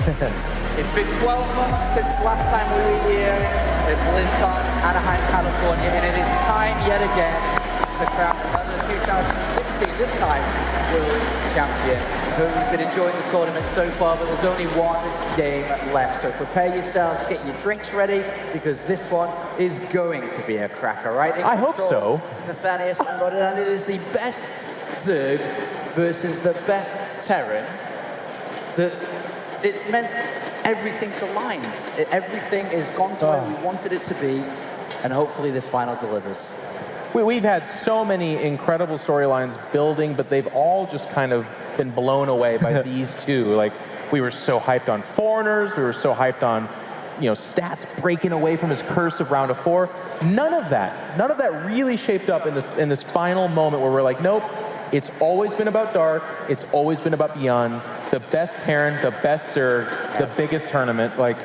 It's been 12 months since last time we were here at BlizzCon, Anaheim, California, and it is time yet again to crown another 2016, this time, World Champion. We've been enjoying the tournament so far, but there's only one game left. So prepare yourselves, get your drinks ready, because this one is going to be a cracker, right? I hope so. Nathanius, and it is the best Zerg versus the best Terran. It's meant everything's aligned. Everything is gone to where we wanted it to be, and hopefully this final delivers. We've had so many incredible storylines building, but they've all just kind of been blown away by these two. Like, we were so hyped on Foreigners, we were so hyped on, Stats breaking away from his curse of round of 4. None of that really shaped up in this final moment where we're like, nope, it's always been about Dark, it's always been about ByuN, the best Terran, the best Zerg, the biggest tournament. Like,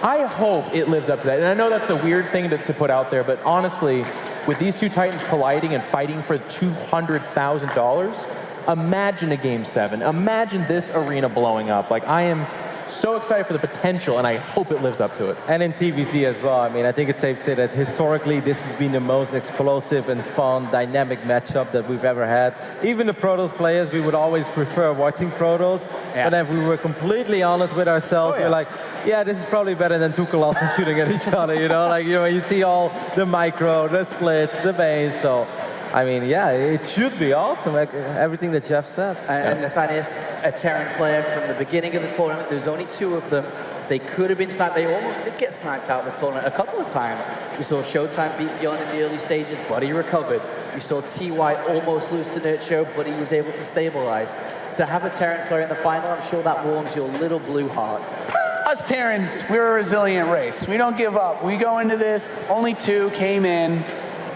I hope it lives up to that. And I know that's a weird thing to put out there, but honestly, with these two Titans colliding and fighting for $200,000, imagine a Game 7. Imagine this arena blowing up. Like, I am so excited for the potential, and I hope it lives up to it. And in TVZ as well. I mean, I think it's safe to say that historically, this has been the most explosive and fun, dynamic matchup that we've ever had. Even the Protoss players, we would always prefer watching Protoss. But if we were completely honest with ourselves, we're like, yeah, this is probably better than two Colossus shooting at each other, Like, you see all the micro, the splits, the base, so... I mean, yeah, it should be awesome, like everything that Jeff said. And Nathanius, a Terran player from the beginning of the tournament, there's only 2 of them. They could have been sniped. They almost did get sniped out of the tournament a couple of times. We saw Showtime beat ByuN in the early stages, but he recovered. We saw TY almost lose to Nurture, but he was able to stabilize. To have a Terran player in the final, I'm sure that warms your little blue heart. Us Terrans, we're a resilient race. We don't give up. We go into this, only 2 came in.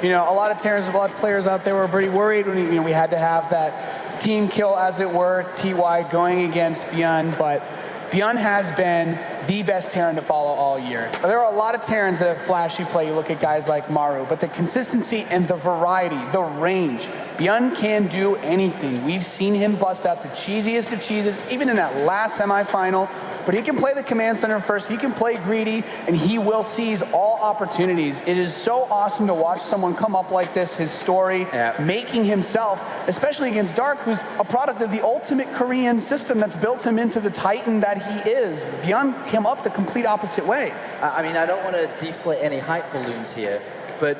A lot of Terrans, a lot of players out there were pretty worried when we had to have that team kill, as it were, TY going against ByuN, but ByuN has been the best Terran to follow all year. There are a lot of Terrans that have flashy play. You look at guys like Maru, but the consistency and the variety, the range, ByuN can do anything. We've seen him bust out the cheesiest of cheeses, even in that last semifinal. But he can play the command center first, he can play greedy, and he will seize all opportunities. It is so awesome to watch someone come up like this, his story, making himself, especially against Dark, who's a product of the ultimate Korean system that's built him into the Titan that he is. ByuN came up the complete opposite way. I mean, I don't want to deflate any hype balloons here, but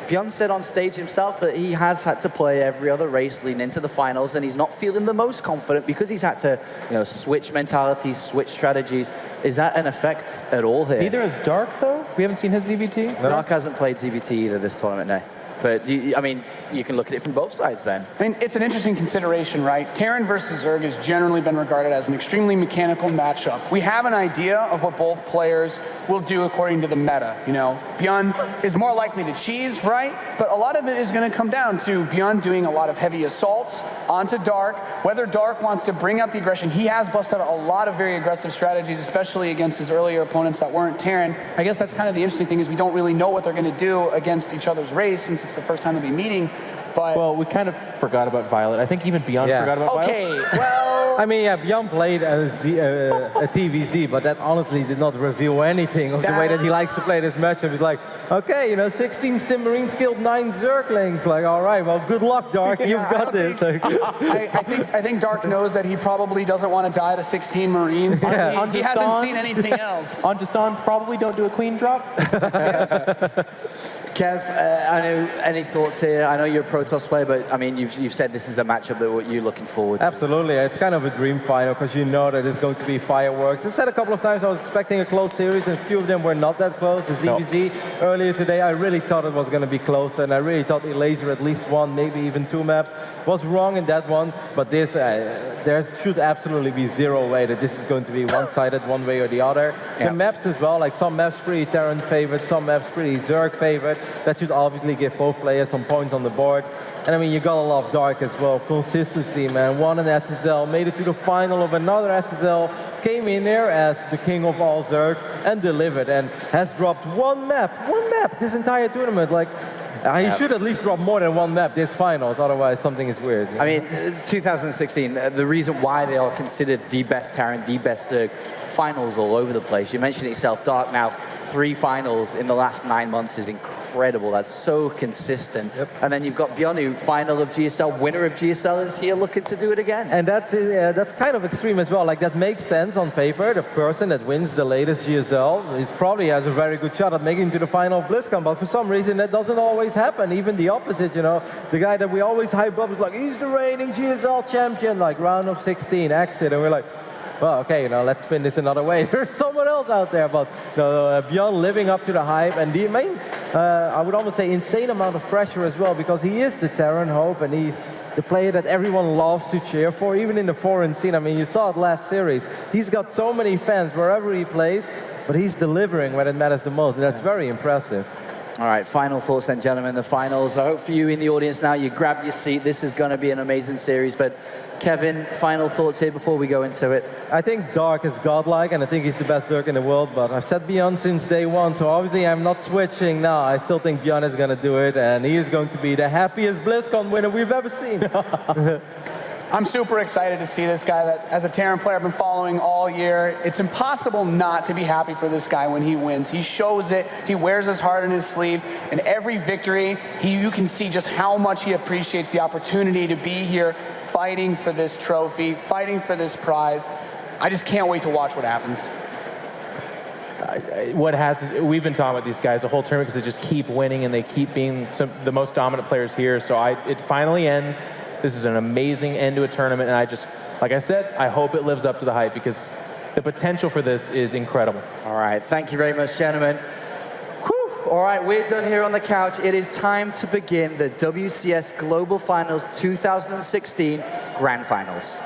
ByuN said on stage himself that he has had to play every other race leading into the finals, and he's not feeling the most confident because he's had to, switch mentalities, switch strategies. Is that an effect at all here? Neither is Dark, though. We haven't seen his ZVT. Dark hasn't played ZVT either this tournament, no. But, I mean, you can look at it from both sides then. I mean, it's an interesting consideration, right? Terran versus Zerg has generally been regarded as an extremely mechanical matchup. We have an idea of what both players will do according to the meta, ByuN is more likely to cheese, right? But a lot of it is going to come down to ByuN doing a lot of heavy assaults onto Dark. Whether Dark wants to bring out the aggression, he has busted out a lot of very aggressive strategies, especially against his earlier opponents that weren't Terran. I guess that's kind of the interesting thing, is we don't really know what they're going to do against each other's race, since it's the first time they'll be meeting. But well, we kind of forgot about Violet. I think even ByuN forgot about Violet. Okay, well... I mean, ByuN played a TVZ, but that honestly did not reveal anything of the way that he likes to play this matchup. He's like, okay, 16 Stim Marines killed 9 Zerglings. Like, all right, well, good luck, Dark. You've got this. I think Dark knows that he probably doesn't want to die to 16 Marines. He hasn't seen anything else. On Jason, probably don't do a queen drop. Kev, I know, any thoughts here? I know you're a Protoss player, but I mean, you've said this is a matchup that you're looking forward to. Absolutely, it's kind of a dream final, because you know that it's going to be fireworks. I said a couple of times I was expecting a close series, and a few of them were not that close. The ZVZ earlier today, I really thought it was going to be closer, and I really thought Laser at least 1, maybe even 2 maps. Was wrong in that one, but this, there should absolutely be zero way that this is going to be one-sided one way or the other. The maps as well, like some maps pretty Terran favored, some maps pretty Zerg favored. That should obviously give both players some points on the board. And I mean, you gotta love Dark as well. Consistency, man. Won an SSL, made it to the final of another SSL, came in there as the king of all Zergs and delivered, and has dropped one map this entire tournament. Like, He should at least drop more than one map this finals, otherwise something is weird. I mean, 2016, the reason why they are considered the best Terran, the best Zerg, finals all over the place. You mentioned it yourself, Dark, now 3 finals in the last 9 months is incredible. That's so consistent. Yep. And then you've got ByuN, final of GSL, winner of GSL, is here looking to do it again. And that's kind of extreme as well. Like, that makes sense on paper. The person that wins the latest GSL is probably has a very good shot at making it to the final of BlizzCon, but for some reason that doesn't always happen. Even the opposite, you know. The guy that we always hype up is like, he's the reigning GSL champion, like round of 16, exit, and we're like, well, okay, you know, let's spin this another way. There's someone else out there, but ByuN living up to the hype, and the main, I would almost say, insane amount of pressure as well, because he is the Terran hope, and he's the player that everyone loves to cheer for, even in the foreign scene. I mean, you saw it last series. He's got so many fans wherever he plays, but he's delivering when it matters the most, and that's very impressive. All right, final thoughts then, gentlemen, the finals. I hope for you in the audience now, you grab your seat. This is going to be an amazing series, but Kevin, final thoughts here before we go into it. I think Dark is godlike, and I think he's the best Zerg in the world, but I've said ByuN since day one, so obviously I'm not switching now. I still think ByuN is going to do it, and he is going to be the happiest BlizzCon winner we've ever seen. I'm super excited to see this guy that, as a Terran player, I've been following all year. It's impossible not to be happy for this guy when he wins. He shows it. He wears his heart on his sleeve. And every victory, you can see just how much he appreciates the opportunity to be here fighting for this trophy, fighting for this prize. I just can't wait to watch what happens. We've been talking about these guys the whole tournament because they just keep winning and they keep being the most dominant players here. So it finally ends. This is an amazing end to a tournament, and I just, like I said, I hope it lives up to the hype because the potential for this is incredible. All right, thank you very much, gentlemen. Whew. All right, we're done here on the couch. It is time to begin the WCS Global Finals 2016 Grand Finals.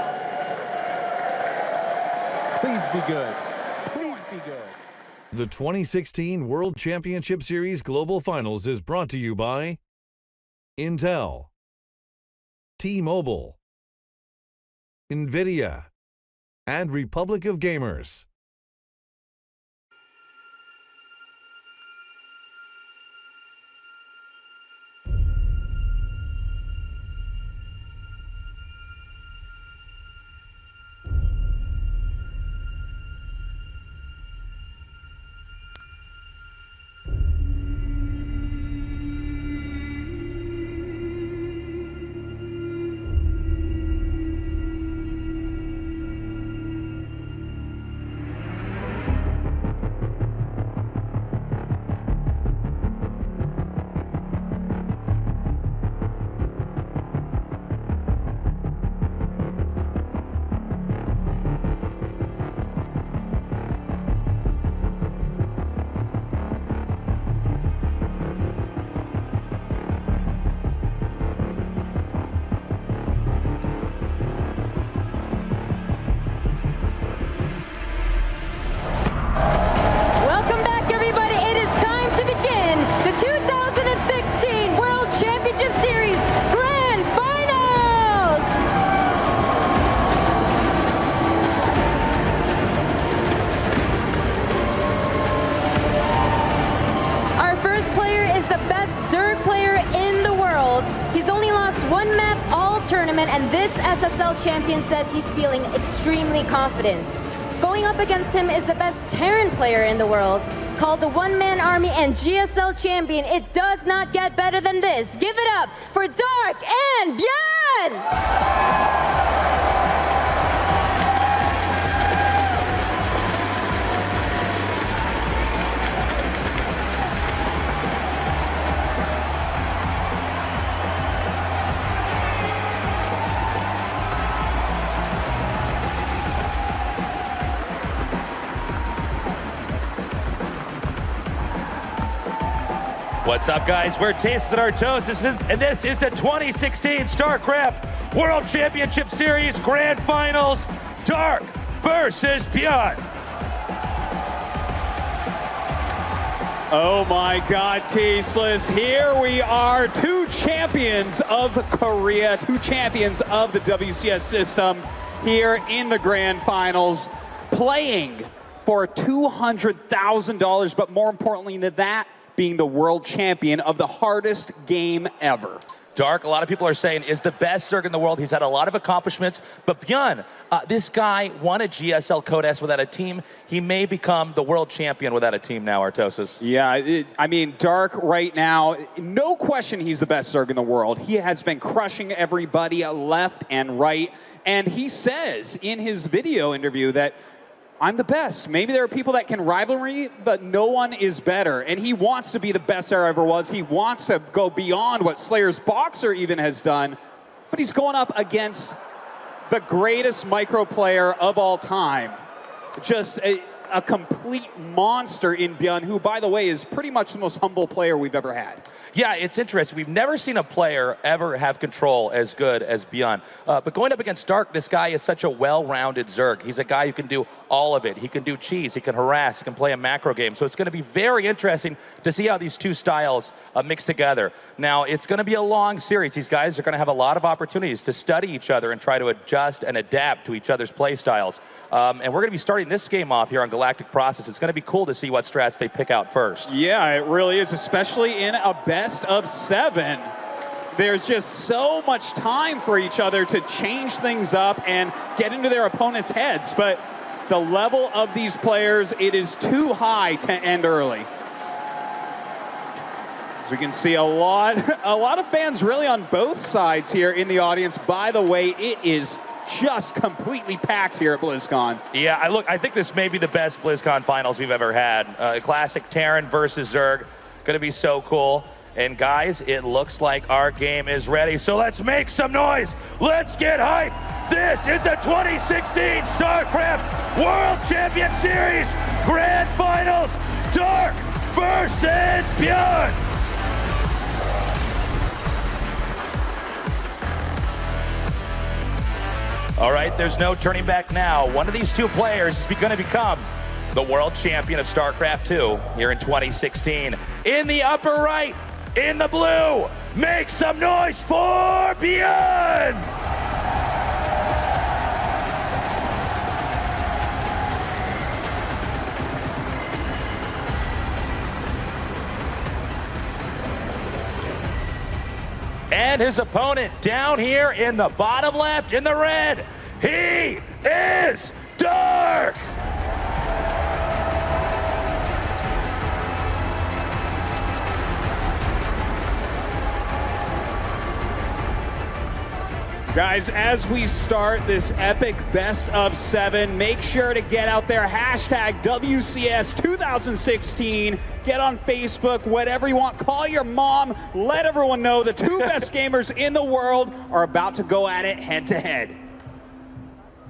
Please be good. Please be good. The 2016 World Championship Series Global Finals is brought to you by Intel, T-Mobile, NVIDIA, and Republic of Gamers. And this SSL champion says he's feeling extremely confident. Going up against him is the best Terran player in the world, called the one-man army and GSL champion. It does not get better than this. Give it up for Dark and ByuN! What's up, guys? We're tasting our toes. This is the 2016 StarCraft World Championship Series Grand Finals. Dark versus ByuN. Oh my God, Tasteless. Here we are, 2 champions of Korea, 2 champions of the WCS system here in the Grand Finals, playing for $200,000, but more importantly than that, being the world champion of the hardest game ever. Dark, a lot of people are saying, is the best Zerg in the world. He's had a lot of accomplishments. But ByuN, this guy won a GSL Code S without a team. He may become the world champion without a team now, Artosis. Yeah, I mean, Dark right now, no question he's the best Zerg in the world. He has been crushing everybody left and right. And he says in his video interview that I'm the best. Maybe there are people that can rival me, but no one is better. And he wants to be the best there ever was. He wants to go beyond what Slayer's Boxer even has done. But he's going up against the greatest micro player of all time. Just a complete monster in ByuN, who, by the way, is pretty much the most humble player we've ever had. Yeah, it's interesting. We've never seen a player ever have control as good as ByuN. But going up against Dark, this guy is such a well-rounded Zerg. He's a guy who can do all of it. He can do cheese, he can harass, he can play a macro game. So it's going to be very interesting to see how these two styles mix together. Now, it's going to be a long series. These guys are going to have a lot of opportunities to study each other and try to adjust and adapt to each other's play styles. And we're going to be starting this game off here on Galactic Process. It's going to be cool to see what strats they pick out first. Yeah, it really is, especially in a best of 7. There's just so much time for each other to change things up and get into their opponents' heads. But the level of these players, it is too high to end early. As we can see a lot of fans really on both sides here in the audience. By the way, it is just completely packed here at BlizzCon. Yeah, I think this may be the best BlizzCon finals we've ever had. Classic Terran versus Zerg. Gonna be so cool. And guys, it looks like our game is ready. So let's make some noise. Let's get hyped. This is the 2016 StarCraft World Champion Series Grand Finals. Dark versus ByuN. All right, there's no turning back now. One of these two players is going to become the world champion of StarCraft 2 here in 2016. In the upper right, in the blue, make some noise for ByuN! And his opponent down here in the bottom left, in the red, he is Dark! Guys, as we start this epic best of 7, make sure to get out there, hashtag WCS 2016, get on Facebook, whatever you want, call your mom, let everyone know the two best gamers in the world are about to go at it head to head.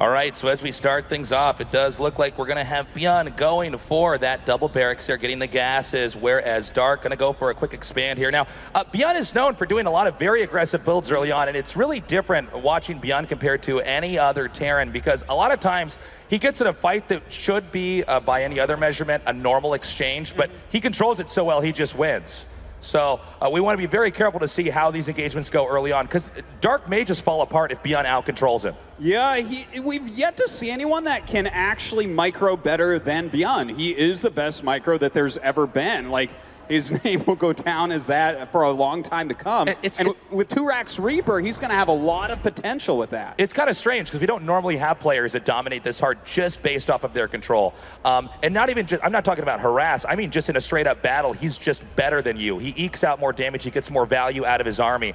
All right, so as we start things off, it does look like we're going to have ByuN going for that double barracks here, getting the gases, whereas Dark going to go for a quick expand here. Now, ByuN is known for doing a lot of very aggressive builds early on, and it's really different watching ByuN compared to any other Terran, because a lot of times he gets in a fight that should be, by any other measurement, a normal exchange, but he controls it so well, he just wins. So we want to be very careful to see how these engagements go early on, because Dark may just fall apart if ByuN out-controls him. Yeah, we've yet to see anyone that can actually micro better than ByuN. He is the best micro that there's ever been. Like, his name will go down as that for a long time to come. And with 2-Rax Reaper, he's going to have a lot of potential with that. It's kind of strange because we don't normally have players that dominate this hard just based off of their control. And not even just, I'm not talking about harass, I mean just in a straight up battle, he's just better than you. He ekes out more damage, he gets more value out of his army.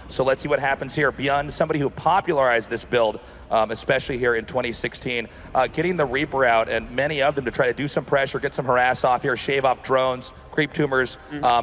So let's see what happens here. ByuN, somebody who popularized this build, especially here in 2016, getting the Reaper out, and many of them to try to do some pressure, get some harass off here, shave off drones, creep tumors,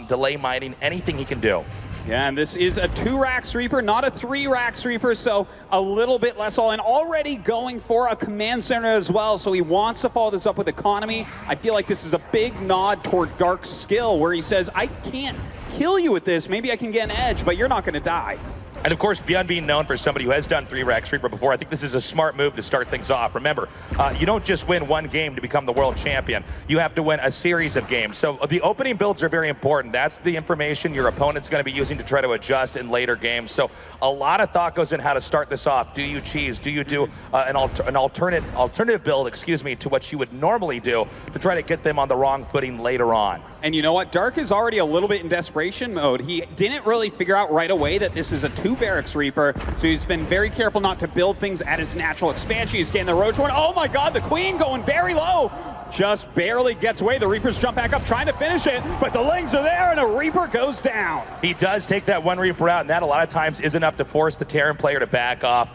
delay mining, anything he can do. Yeah, and this is a 2-Rax Reaper, not a 3-Rax Reaper, so a little bit less all in. Already going for a command center as well, so he wants to follow this up with economy. I feel like this is a big nod toward Dark's skill, where he says, I can't kill you with this, maybe I can get an edge, but you're not going to die. And of course, ByuN being known for somebody who has done 3 Rex Reaper before, I think this is a smart move to start things off. Remember, you don't just win one game to become the world champion. You have to win a series of games. So the opening builds are very important. That's the information your opponent's going to be using to try to adjust in later games. So a lot of thought goes in how to start this off. Do you cheese? Do you do an alternative build, excuse me, to what you would normally do to try to get them on the wrong footing later on? And you know what? Dark is already a little bit in desperation mode. He didn't really figure out right away that this is a 2 Barracks Reaper, so he's been very careful not to build things at his natural expansion. He's getting the Roach one. Oh my god, the Queen going very low. Just barely gets away. The Reapers jump back up, trying to finish it, but the Lings are there, and a Reaper goes down. He does take that one Reaper out, and that a lot of times is enough to force the Terran player to back off.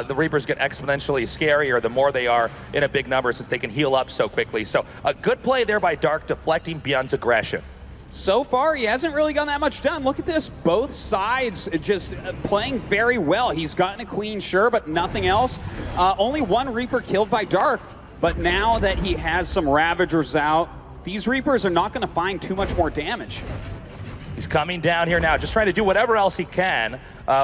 The Reapers get exponentially scarier the more they are in a big number, since they can heal up so quickly. So a good play there by Dark, deflecting ByuN's aggression. So far, he hasn't really gotten that much done. Look at this. Both sides just playing very well. He's gotten a Queen, sure, but nothing else. Only 1 Reaper killed by Dark. But now that he has some Ravagers out, these Reapers are not going to find too much more damage. He's coming down here now, just trying to do whatever else he can.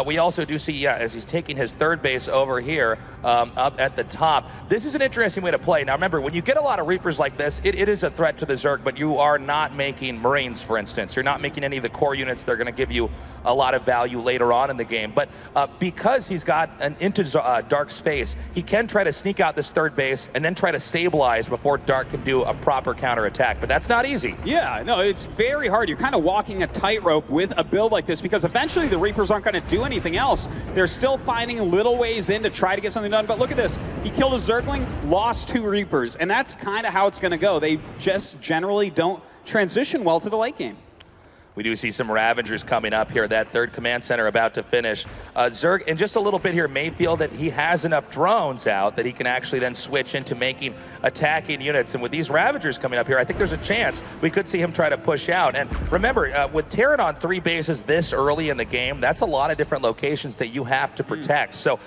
We also do see, as he's taking his 3rd base over here, up at the top. This is an interesting way to play. Now remember, when you get a lot of Reapers like this, it is a threat to the Zerg, but you are not making Marines, for instance. You're not making any of the core units that are going to give you a lot of value later on in the game. But because he's got an into Dark's face, he can try to sneak out this 3rd base and then try to stabilize before Dark can do a proper counterattack. But that's not easy. Yeah, no, it's very hard. You're kind of walking a tightrope with a build like this, because eventually the Reapers aren't going to do anything else. They're still finding little ways in to try to get something done. But look at this. He killed a Zergling, lost 2 Reapers. And that's kind of how it's going to go. They just generally don't transition well to the late game. We do see some Ravagers coming up here. That 3rd command center about to finish. Zerg, in just a little bit here, may feel that he has enough drones out that he can actually then switch into making attacking units. And with these Ravagers coming up here, I think there's a chance we could see him try to push out. And remember, with Terran on 3 bases this early in the game, that's a lot of different locations that you have to protect. So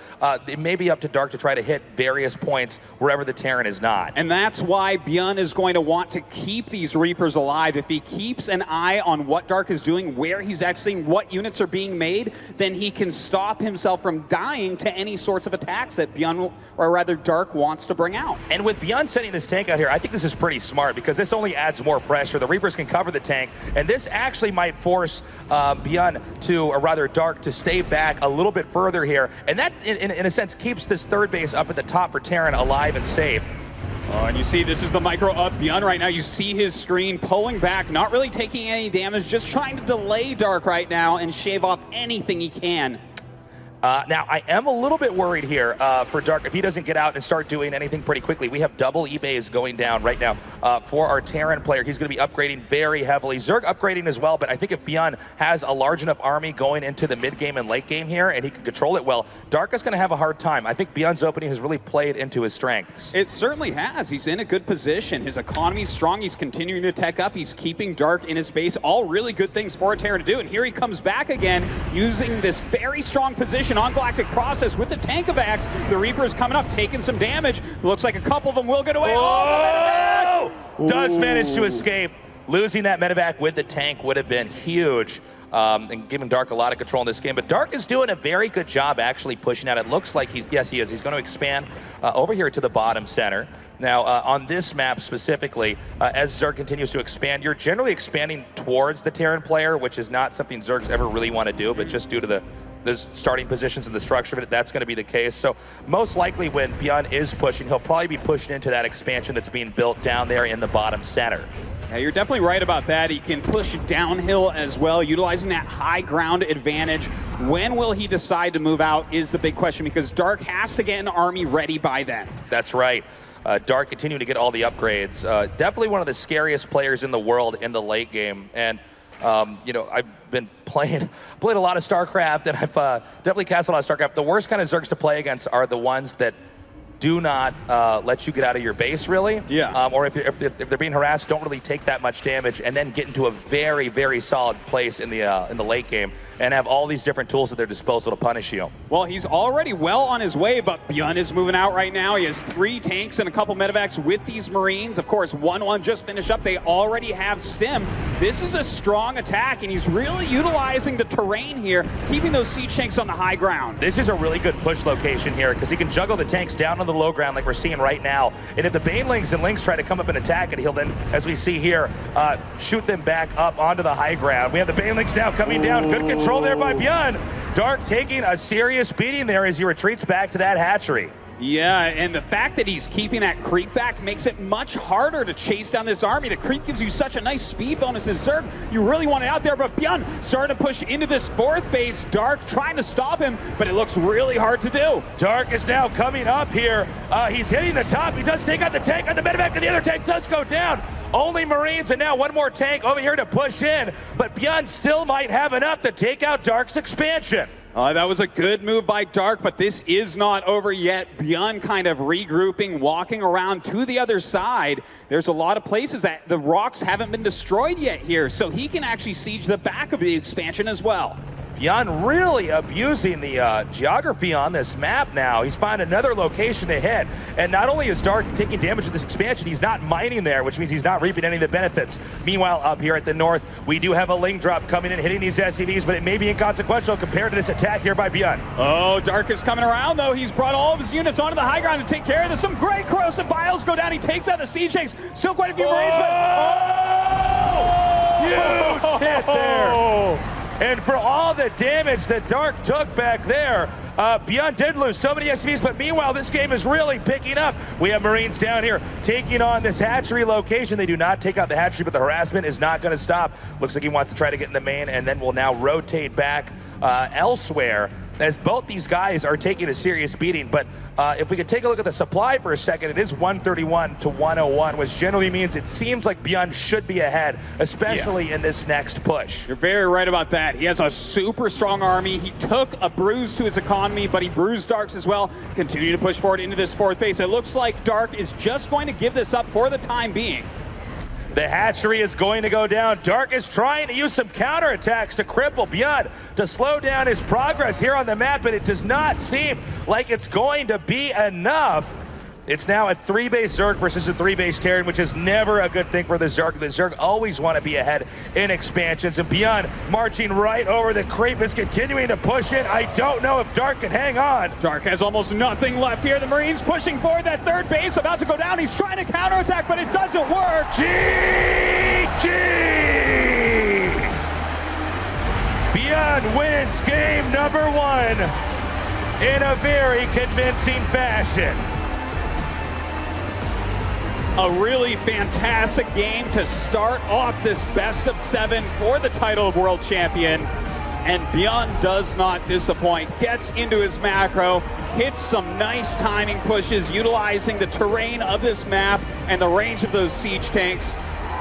it may be up to Dark to try to hit various points wherever the Terran is not. And that's why ByuN is going to want to keep these Reapers alive. If he keeps an eye on what Dark is doing, where he's exiting, what units are being made, then he can stop himself from dying to any sorts of attacks that ByuN, or rather Dark, wants to bring out. And with ByuN sending this tank out here, I think this is pretty smart, because this only adds more pressure. The Reapers can cover the tank, and this actually might force ByuN to, or rather Dark, to stay back a little bit further here. And that, in a sense, keeps this 3rd base up at the top for Terran alive and safe. Oh, and you see this is the micro of ByuN right now. You see his screen pulling back, not really taking any damage, just trying to delay Dark right now and shave off anything he can. Now, I am a little bit worried here for Dark if he doesn't get out and start doing anything pretty quickly. We have double eBays going down right now for our Terran player. He's going to be upgrading very heavily. Zerg upgrading as well, but I think if ByuN has a large enough army going into the mid-game and late game here, and he can control it well, Dark is going to have a hard time. I think ByuN's opening has really played into his strengths. It certainly has. He's in a good position. His economy's strong. He's continuing to tech up. He's keeping Dark in his base. All really good things for a Terran to do. And here he comes back again, using this very strong position on Galactic Process with the Tankovax. The Reaper's coming up, taking some damage. Looks like a couple of them will get away. Oh! Does manage to escape. Losing that medevac with the tank would have been huge. And giving Dark a lot of control in this game. But Dark is doing a very good job actually pushing out. It looks like he's, yes, he is. He's going to expand over here to the bottom center. Now, on this map specifically, as Zerg continues to expand, you're generally expanding towards the Terran player, which is not something Zergs ever really want to do, but just due to the starting positions and the structure of it, that's going to be the case. So most likely when ByuN is pushing, he'll probably be pushing into that expansion that's being built down there in the bottom center. Yeah, you're definitely right about that. He can push downhill as well, utilizing that high ground advantage. When will he decide to move out is the big question, because Dark has to get an army ready by then. That's right. Dark continuing to get all the upgrades. Definitely one of the scariest players in the world in the late game. And you know, I've been played a lot of StarCraft, and I've definitely cast a lot of StarCraft. The worst kind of Zergs to play against are the ones that do not let you get out of your base, really. Yeah. Or if they're being harassed, don't really take that much damage, and then get into a very, very solid place in the late game, and have all these different tools at their disposal to punish you. Well, he's already well on his way, but ByuN is moving out right now. He has 3 tanks and a couple medevacs with these Marines. Of course, 1-1 just finished up. They already have Stim. this is a strong attack, and he's really utilizing the terrain here, keeping those siege tanks on the high ground. This is a really good push location here because he can juggle the tanks down on the low ground like we're seeing right now. And if the Banelings and Lynx try to come up and attack it, he'll then, as we see here, shoot them back up onto the high ground. We have the Banelings now coming down. Good control there by ByuN. Dark taking a serious beating there as he retreats back to that hatchery. Yeah, and the fact that he's keeping that creep back makes it much harder to chase down this army. The creep gives you such a nice speed bonus as Zerg. You really want it out there, but ByuN starting to push into this fourth base. Dark trying to stop him, but it looks really hard to do. Dark is now coming up here. He's hitting the top. He does take out the tank on the medevac, and the other tank does go down. Only Marines, and now one more tank over here to push in, but ByuN still might have enough to take out Dark's expansion. That was a good move by Dark, but this is not over yet. ByuN kind of regrouping, walking around to the other side. There's a lot of places that the rocks haven't been destroyed yet here, so he can actually siege the back of the expansion as well. ByuN really abusing the geography on this map now. He's found another location to hit. And not only is Dark taking damage with this expansion, he's not mining there, which means he's not reaping any of the benefits. Meanwhile, up here at the north, we do have a Ling drop coming in, hitting these SCVs, but it may be inconsequential compared to this attack here by ByuN. Oh, Dark is coming around, though. He's brought all of his units onto the high ground to take care of this. Some great corrosive biles go down. He takes out the siege tanks. Still quite a few Marines, but... Huge hit there. And for all the damage that Dark took back there, ByuN did lose so many SCVs, but meanwhile, this game is really picking up. We have Marines down here taking on this hatchery location. They do not take out the hatchery, but the harassment is not going to stop. Looks like he wants to try to get in the main, and then will now rotate back elsewhere, as both these guys are taking a serious beating. But if we could take a look at the supply for a second, it is 131 to 101, which generally means it seems like ByuN should be ahead, especially in this next push. You're very right about that. He has a super strong army. He took a bruise to his economy, but he bruised Dark's as well. Continue to push forward into this fourth base. It looks like Dark is just going to give this up for the time being. The hatchery is going to go down. Dark is trying to use some counterattacks to cripple ByuN, to slow down his progress here on the map, but it does not seem like it's going to be enough. It's now a 3-base Zerg versus a 3-base Terran, which is never a good thing for the Zerg. The Zerg always want to be ahead in expansions, and ByuN marching right over the creep is continuing to push in. I don't know if Dark can hang on. Dark has almost nothing left here. The Marines pushing forward. That third base about to go down. He's trying to counterattack, but it doesn't work. GG! ByuN wins game number 1 in a very convincing fashion. A really fantastic game to start off this best of 7 for the title of world champion. And ByuN does not disappoint. Gets into his macro, hits some nice timing pushes, utilizing the terrain of this map and the range of those siege tanks.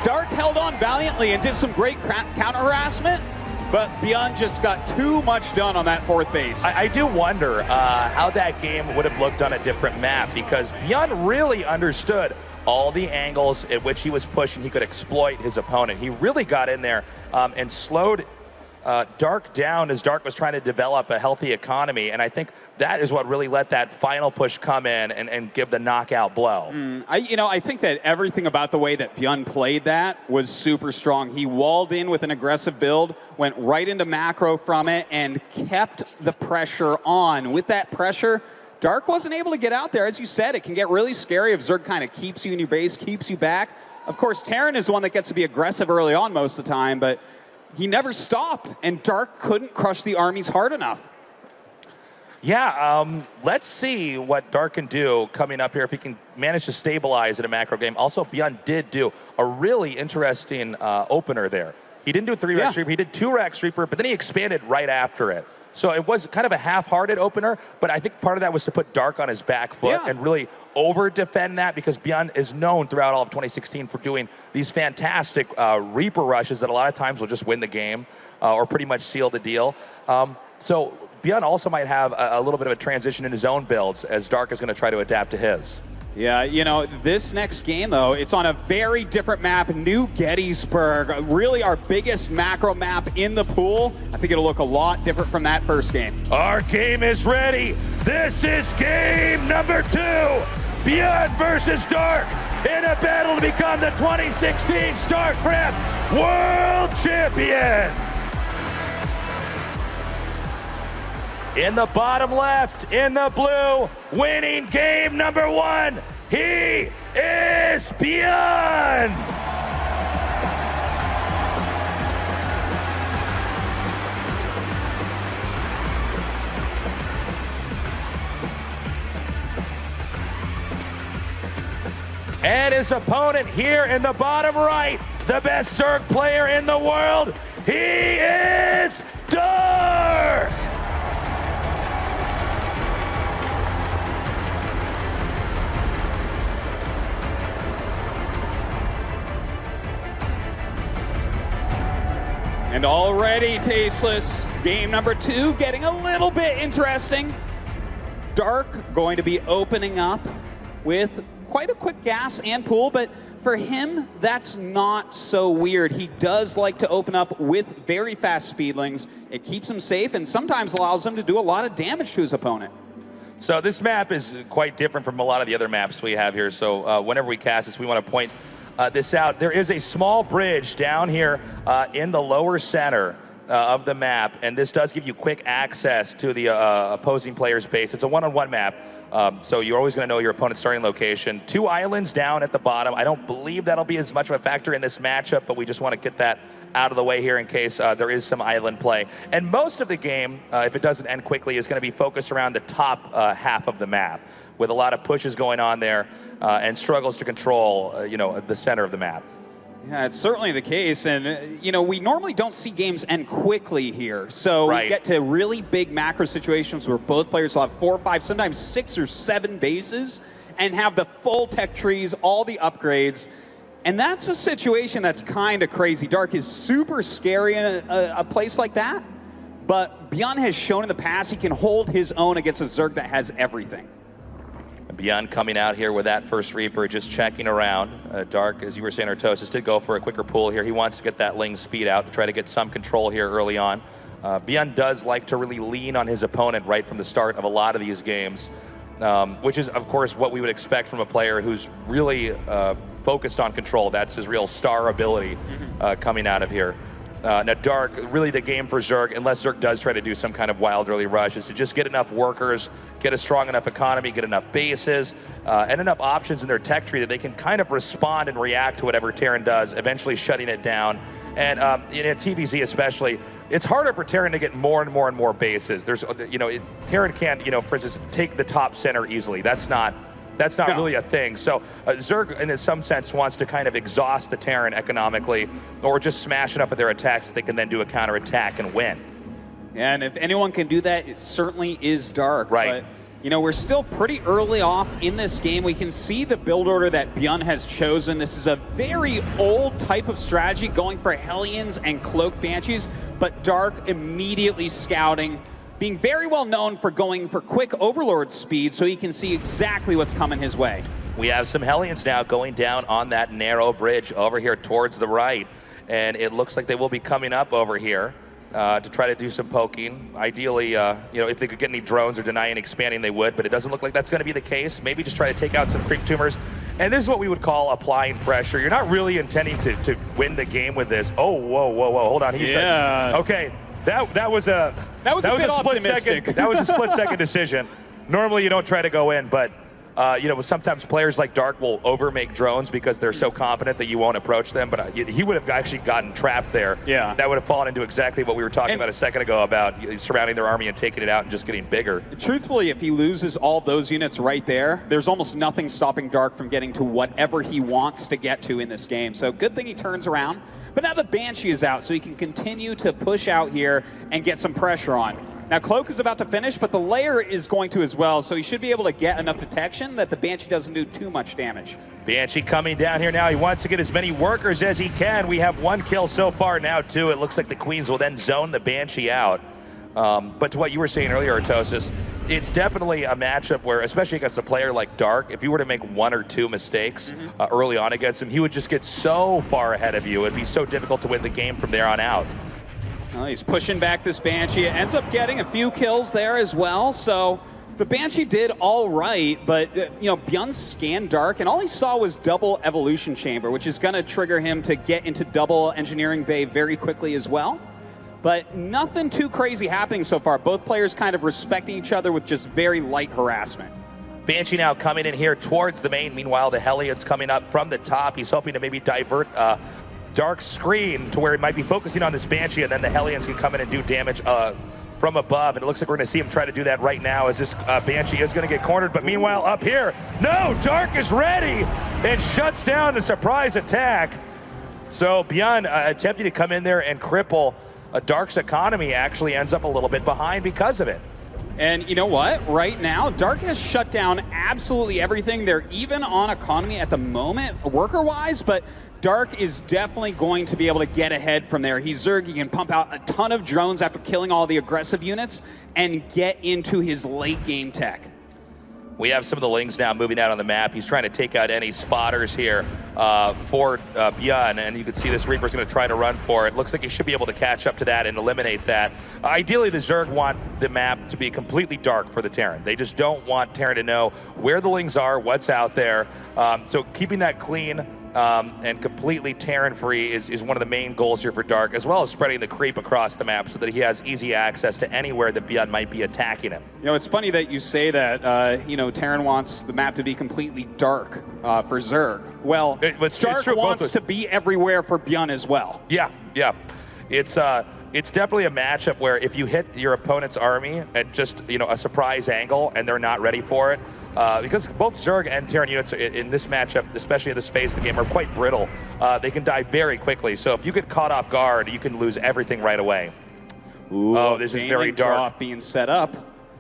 Dark held on valiantly and did some great counter harassment, but ByuN just got too much done on that fourth base. I do wonder how that game would have looked on a different map, because ByuN really understood all the angles at which he was pushing. He could exploit his opponent. He really got in there and slowed Dark down as Dark was trying to develop a healthy economy, and I think that is what really let that final push come in and give the knockout blow. I think that everything about the way that ByuN played that was super strong. He walled in with an aggressive build, went right into macro from it, and kept the pressure on. With that pressure, Dark wasn't able to get out there. As you said, it can get really scary if Zerg kind of keeps you in your base, keeps you back. Of course, Terran is the one that gets to be aggressive early on most of the time, but he never stopped, and Dark couldn't crush the armies hard enough. Yeah, let's see what Dark can do coming up here if he can manage to stabilize in a macro game. Also, ByuN did do a really interesting opener there. He didn't do a 3-rack Reaper, he did 2-rack Reaper, but then he expanded right after it. So it was kind of a half-hearted opener, but I think part of that was to put Dark on his back foot and really over-defend that, because ByuN is known throughout all of 2016 for doing these fantastic Reaper rushes that a lot of times will just win the game or pretty much seal the deal. So ByuN also might have a little bit of a transition in his own builds as Dark is going to try to adapt to his. Yeah, this next game, though, it's on a very different map, New Gettysburg, really our biggest macro map in the pool. I think it'll look a lot different from that first game. Our game is ready. This is game number 2. ByuN versus Dark. in a battle to become the 2016 StarCraft World Champion. In the bottom left, in the blue, winning game number 1, he is ByuN. And his opponent here in the bottom right, the best Zerg player in the world, he is Dark! And already tasteless. Game number 2 getting a little bit interesting. Dark going to be opening up with quite a quick gas and pool, but for him, that's not so weird. He does like to open up with very fast speedlings. It keeps him safe and sometimes allows him to do a lot of damage to his opponent. So this map is quite different from a lot of the other maps we have here. So whenever we cast this, we want to point this out. There is a small bridge down here in the lower center of the map, and this does give you quick access to the opposing player's base. It's a one-on-one map, so you're always going to know your opponent's starting location. 2 islands down at the bottom. I don't believe that'll be as much of a factor in this matchup, but we just want to get that out of the way here in case there is some island play. And most of the game, if it doesn't end quickly, is going to be focused around the top half of the map, with a lot of pushes going on there and struggles to control, you know, the center of the map. Yeah, it's certainly the case, and you know, we normally don't see games end quickly here, so we get to really big macro situations where both players will have 4, 5, sometimes 6 or 7 bases, and have the full tech trees, all the upgrades, and that's a situation that's kind of crazy. Dark is super scary in a place like that, but ByuN has shown in the past he can hold his own against a Zerg that has everything. ByuN coming out here with that first Reaper, just checking around. Dark, as you were saying, Artosis did go for a quicker pull here. He wants to get that Ling speed out to try to get some control here early on. ByuN does like to really lean on his opponent right from the start of a lot of these games, which is, of course, what we would expect from a player who's really focused on control. That's his real star ability coming out of here. Now, Dark, really the game for Zerg, unless Zerg does try to do some kind of wild early rush, is to just get enough workers, get a strong enough economy, get enough bases, and enough options in their tech tree that they can kind of respond and react to whatever Terran does, eventually shutting it down. And in TVZ especially, it's harder for Terran to get more and more and more bases. There's, you know, Terran can't, you know, for instance, take the top center easily. That's not really a thing. So Zerg, in some sense, wants to kind of exhaust the Terran economically, or just smash it up with their attacks so they can then do a counterattack and win. And if anyone can do that, it certainly is Dark. Right. But, you know, we're still pretty early off in this game. We can see the build order that ByuN has chosen. This is a very old type of strategy, going for Hellions and Cloak Banshees, but Dark immediately scouting, being very well known for going for quick Overlord speed so he can see exactly what's coming his way. We have some Hellions now going down on that narrow bridge over here towards the right, and it looks like they will be coming up over here to try to do some poking. Ideally, you know, if they could get any drones or deny any expanding, they would, but it doesn't look like that's going to be the case. Maybe just try to take out some creep tumors. And this is what we would call applying pressure. You're not really intending to win the game with this. Oh, whoa, hold on. Okay. That was a split second. That was a split-second decision. Normally, you don't try to go in, but you know, sometimes players like Dark will over-make drones because they're so confident that you won't approach them. But he would have actually gotten trapped there. Yeah. That would have fallen into exactly what we were talking about a second ago about surrounding their army and taking it out and just getting bigger. Truthfully, if he loses all those units right there, there's almost nothing stopping Dark from getting to whatever he wants to get to in this game. So good thing he turns around. But now the Banshee is out, so he can continue to push out here and get some pressure on. Now Cloak is about to finish, but the Lair is going to as well, so he should be able to get enough detection that the Banshee doesn't do too much damage. Banshee coming down here now. He wants to get as many workers as he can. We have 1 kill so far now, too. It looks like the Queens will then zone the Banshee out. But to what you were saying earlier, Artosis, it's definitely a matchup where, especially against a player like Dark, if you were to make 1 or 2 mistakes early on against him, he would just get so far ahead of you. It'd be so difficult to win the game from there on out. Well, he's pushing back this Banshee. It ends up getting a few kills there as well, so The Banshee did all right, but ByuN scanned Dark, and all he saw was double evolution chamber, which is going to trigger him to get into double engineering bay very quickly as well. But nothing too crazy happening so far. Both players kind of respecting each other with just very light harassment. Banshee now coming in here towards the main. Meanwhile, the Hellions coming up from the top. He's hoping to maybe divert Dark's screen to where he might be focusing on this Banshee, and then the Hellions can come in and do damage from above. And it looks like we're going to see him try to do that right now as this Banshee is going to get cornered. But meanwhile, up here, no, Dark is ready and shuts down the surprise attack. So ByuN attempting to come in there and cripple Dark's economy actually ends up a little bit behind because of it. And you know what? Right now, Dark has shut down absolutely everything. They're even on economy at the moment, worker-wise, but Dark is definitely going to be able to get ahead from there. He's Zerg, he can pump out a ton of drones after killing all the aggressive units and get into his late game tech. We have some of the Lings now moving out on the map. He's trying to take out any spotters here for ByuN, and you can see this Reaper's going to try to run for it. Looks like he should be able to catch up to that and eliminate that. Ideally, the Zerg want the map to be completely dark for the Terran. They just don't want Terran to know where the Lings are, what's out there. So keeping that clean and completely Terran-free is one of the main goals here for Dark, as well as spreading the creep across the map so that he has easy access to anywhere that ByuN might be attacking him. It's funny that you say that, Terran wants the map to be completely dark for Zerg. Well, Dark wants to be everywhere for ByuN as well. Yeah. It's definitely a matchup where if you hit your opponent's army at just, a surprise angle and they're not ready for it, because both Zerg and Terran units in this matchup, especially in this phase of the game, are quite brittle. They can die very quickly. So if you get caught off guard, you can lose everything right away. Ooh, oh, this is very dark. Drop being set up.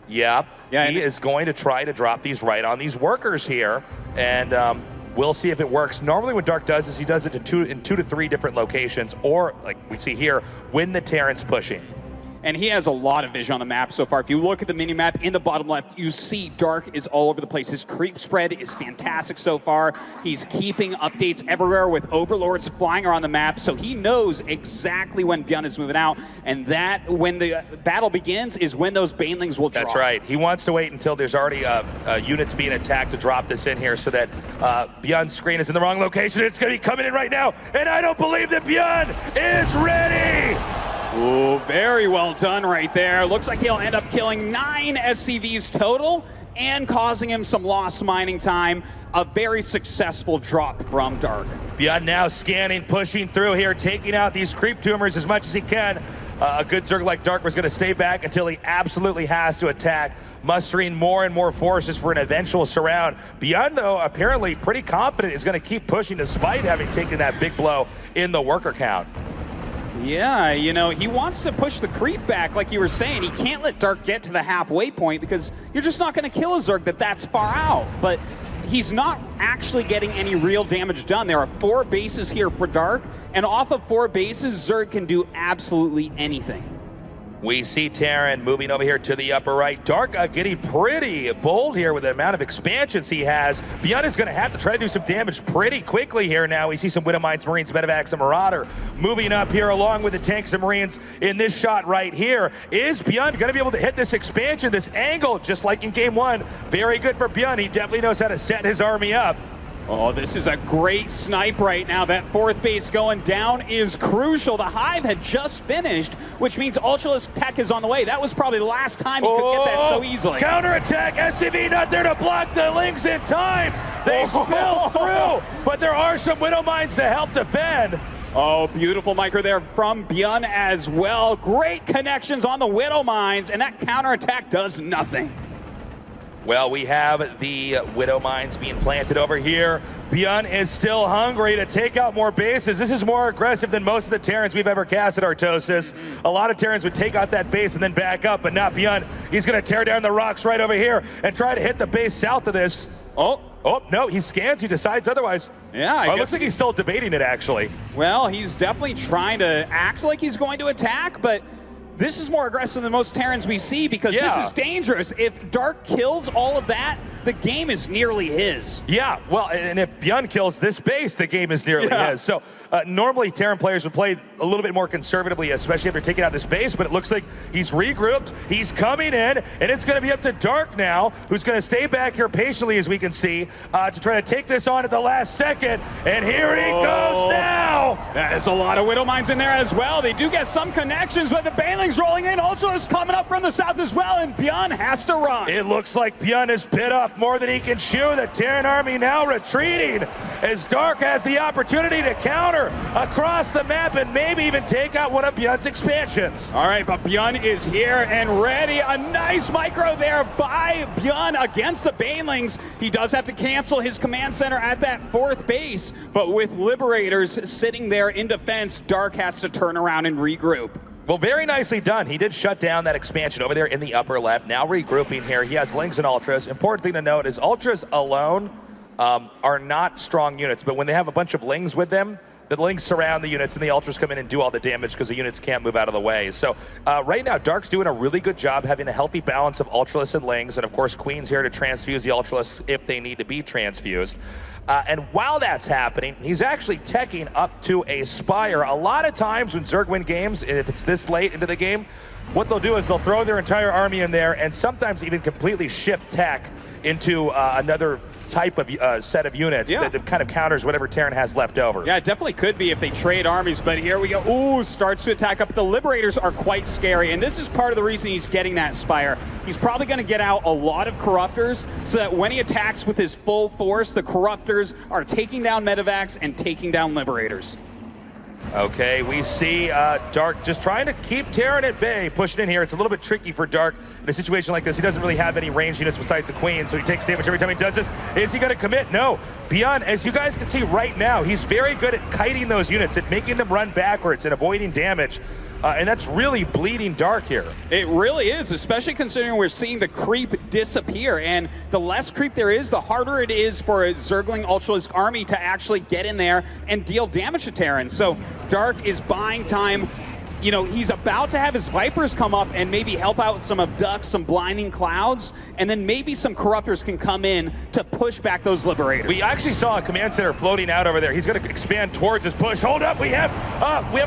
Yeah, he is going to try to drop these right on these workers here, and we'll see if it works. Normally what Dark does is he does it in 2 to 3 different locations, or like we see here, when the Terran's pushing. And he has a lot of vision on the map so far. If you look at the mini-map in the bottom left, you see Dark is all over the place. His creep spread is fantastic so far. He's keeping updates everywhere with Overlords flying around the map, so he knows exactly when ByuN is moving out, and that, when the battle begins, is when those Banelings will drop. That's right. He wants to wait until there's already units being attacked to drop this in here so that ByuN's screen is in the wrong location. It's going to be coming in right now, and I don't believe that ByuN is ready! Ooh, very well done right there. Looks like he'll end up killing 9 SCVs total and causing him some lost mining time. A very successful drop from Dark. ByuN now scanning, pushing through here, taking out these creep tumors as much as he can. A good Zerg like Dark was going to stay back until he absolutely has to attack, mustering more and more forces for an eventual surround. ByuN, though, apparently pretty confident is going to keep pushing despite having taken that big blow in the worker count. Yeah, he wants to push the creep back, like you were saying. He can't let Dark get to the halfway point because you're just not going to kill a Zerg that's far out. But he's not actually getting any real damage done. There are 4 bases here for Dark, and off of 4 bases, Zerg can do absolutely anything. We see Terran moving over here to the upper right. Dark getting pretty bold here with the amount of expansions he has. ByuN is going to have to try to do some damage pretty quickly here now. We see some Widowmines, Marines, Medevacs, and Marauder moving up here along with the tanks and Marines in this shot right here. Is ByuN going to be able to hit this expansion, this angle, just like in Game 1? Very good for ByuN. He definitely knows how to set his army up. Oh, this is a great snipe right now. That 4th base going down is crucial. The Hive had just finished, which means Ultralisk Tech is on the way. That was probably the last time he could get that so easily. Counterattack, SCV not there to block the Lings in time. They spill through, but there are some Widowmines to help defend. Oh, beautiful micro there from ByuN as well. Great connections on the Widowmines, and that counterattack does nothing. Well, we have the Widowmines being planted over here. ByuN is still hungry to take out more bases. This is more aggressive than most of the Terrans we've ever cast at Artosis. A lot of Terrans would take out that base and then back up, but not ByuN. He's going to tear down the rocks right over here and try to hit the base south of this. Oh, no, he scans. He decides otherwise. Yeah, it looks like he's still debating it, actually. Well, he's definitely trying to act like he's going to attack, but this is more aggressive than most Terrans we see because this is dangerous. If Dark kills all of that, the game is nearly his. Yeah, well, and if ByuN kills this base, the game is nearly his. So Normally, Terran players would play a little bit more conservatively, especially after taking out this base, but it looks like he's regrouped, he's coming in, and it's going to be up to Dark now, who's going to stay back here patiently, as we can see, to try to take this on at the last second, and here he goes now! That is a lot of Widow Mines in there as well. They do get some connections, but the Banelings rolling in. Ultra's coming up from the south as well, and ByuN has to run. It looks like ByuN has bit off more than he can chew. The Terran army now retreating as Dark has the opportunity to counter across the map and maybe even take out one of ByuN's expansions. All right, but ByuN is here and ready. A nice micro there by ByuN against the Banelings. He does have to cancel his command center at that 4th base, but with Liberators sitting there in defense, Dark has to turn around and regroup. Well, very nicely done. He did shut down that expansion over there in the upper left. Now regrouping here. He has Lings and Ultras. Important thing to note is Ultras alone are not strong units, but when they have a bunch of Lings with them, the Lings surround the units and the Ultras come in and do all the damage because the units can't move out of the way. So right now, Dark's doing a really good job having a healthy balance of Ultralists and Lings, and of course, Queen's here to transfuse the Ultralists if they need to be transfused. And while that's happening, he's actually teching up to a Spire. A lot of times when Zerg win games, if it's this late into the game, what they'll do is they'll throw their entire army in there and sometimes even completely shift tech into another type of set of units that kind of counters whatever Terran has left over. Yeah, it definitely could be if they trade armies, but here we go. Ooh, starts to attack up. The Liberators are quite scary, and this is part of the reason he's getting that Spire. He's probably going to get out a lot of Corruptors so that when he attacks with his full force, the Corruptors are taking down Medivacs and taking down Liberators. Okay, we see Dark just trying to keep Terran at bay, pushing in here. It's a little bit tricky for Dark in a situation like this. He doesn't really have any ranged units besides the Queen, so he takes damage every time he does this. Is he going to commit? No. ByuN, as you guys can see right now, he's very good at kiting those units and making them run backwards and avoiding damage. And that's really bleeding Dark here. It really is, especially considering we're seeing the creep disappear. And the less creep there is, the harder it is for a Zergling Ultralisk army to actually get in there and deal damage to Terran. So Dark is buying time. You know, he's about to have his Vipers come up and maybe help out with some Abducts, some Blinding Clouds, and then maybe some Corruptors can come in to push back those Liberators. We actually saw a command center floating out over there. He's going to expand towards his push. Hold up, we have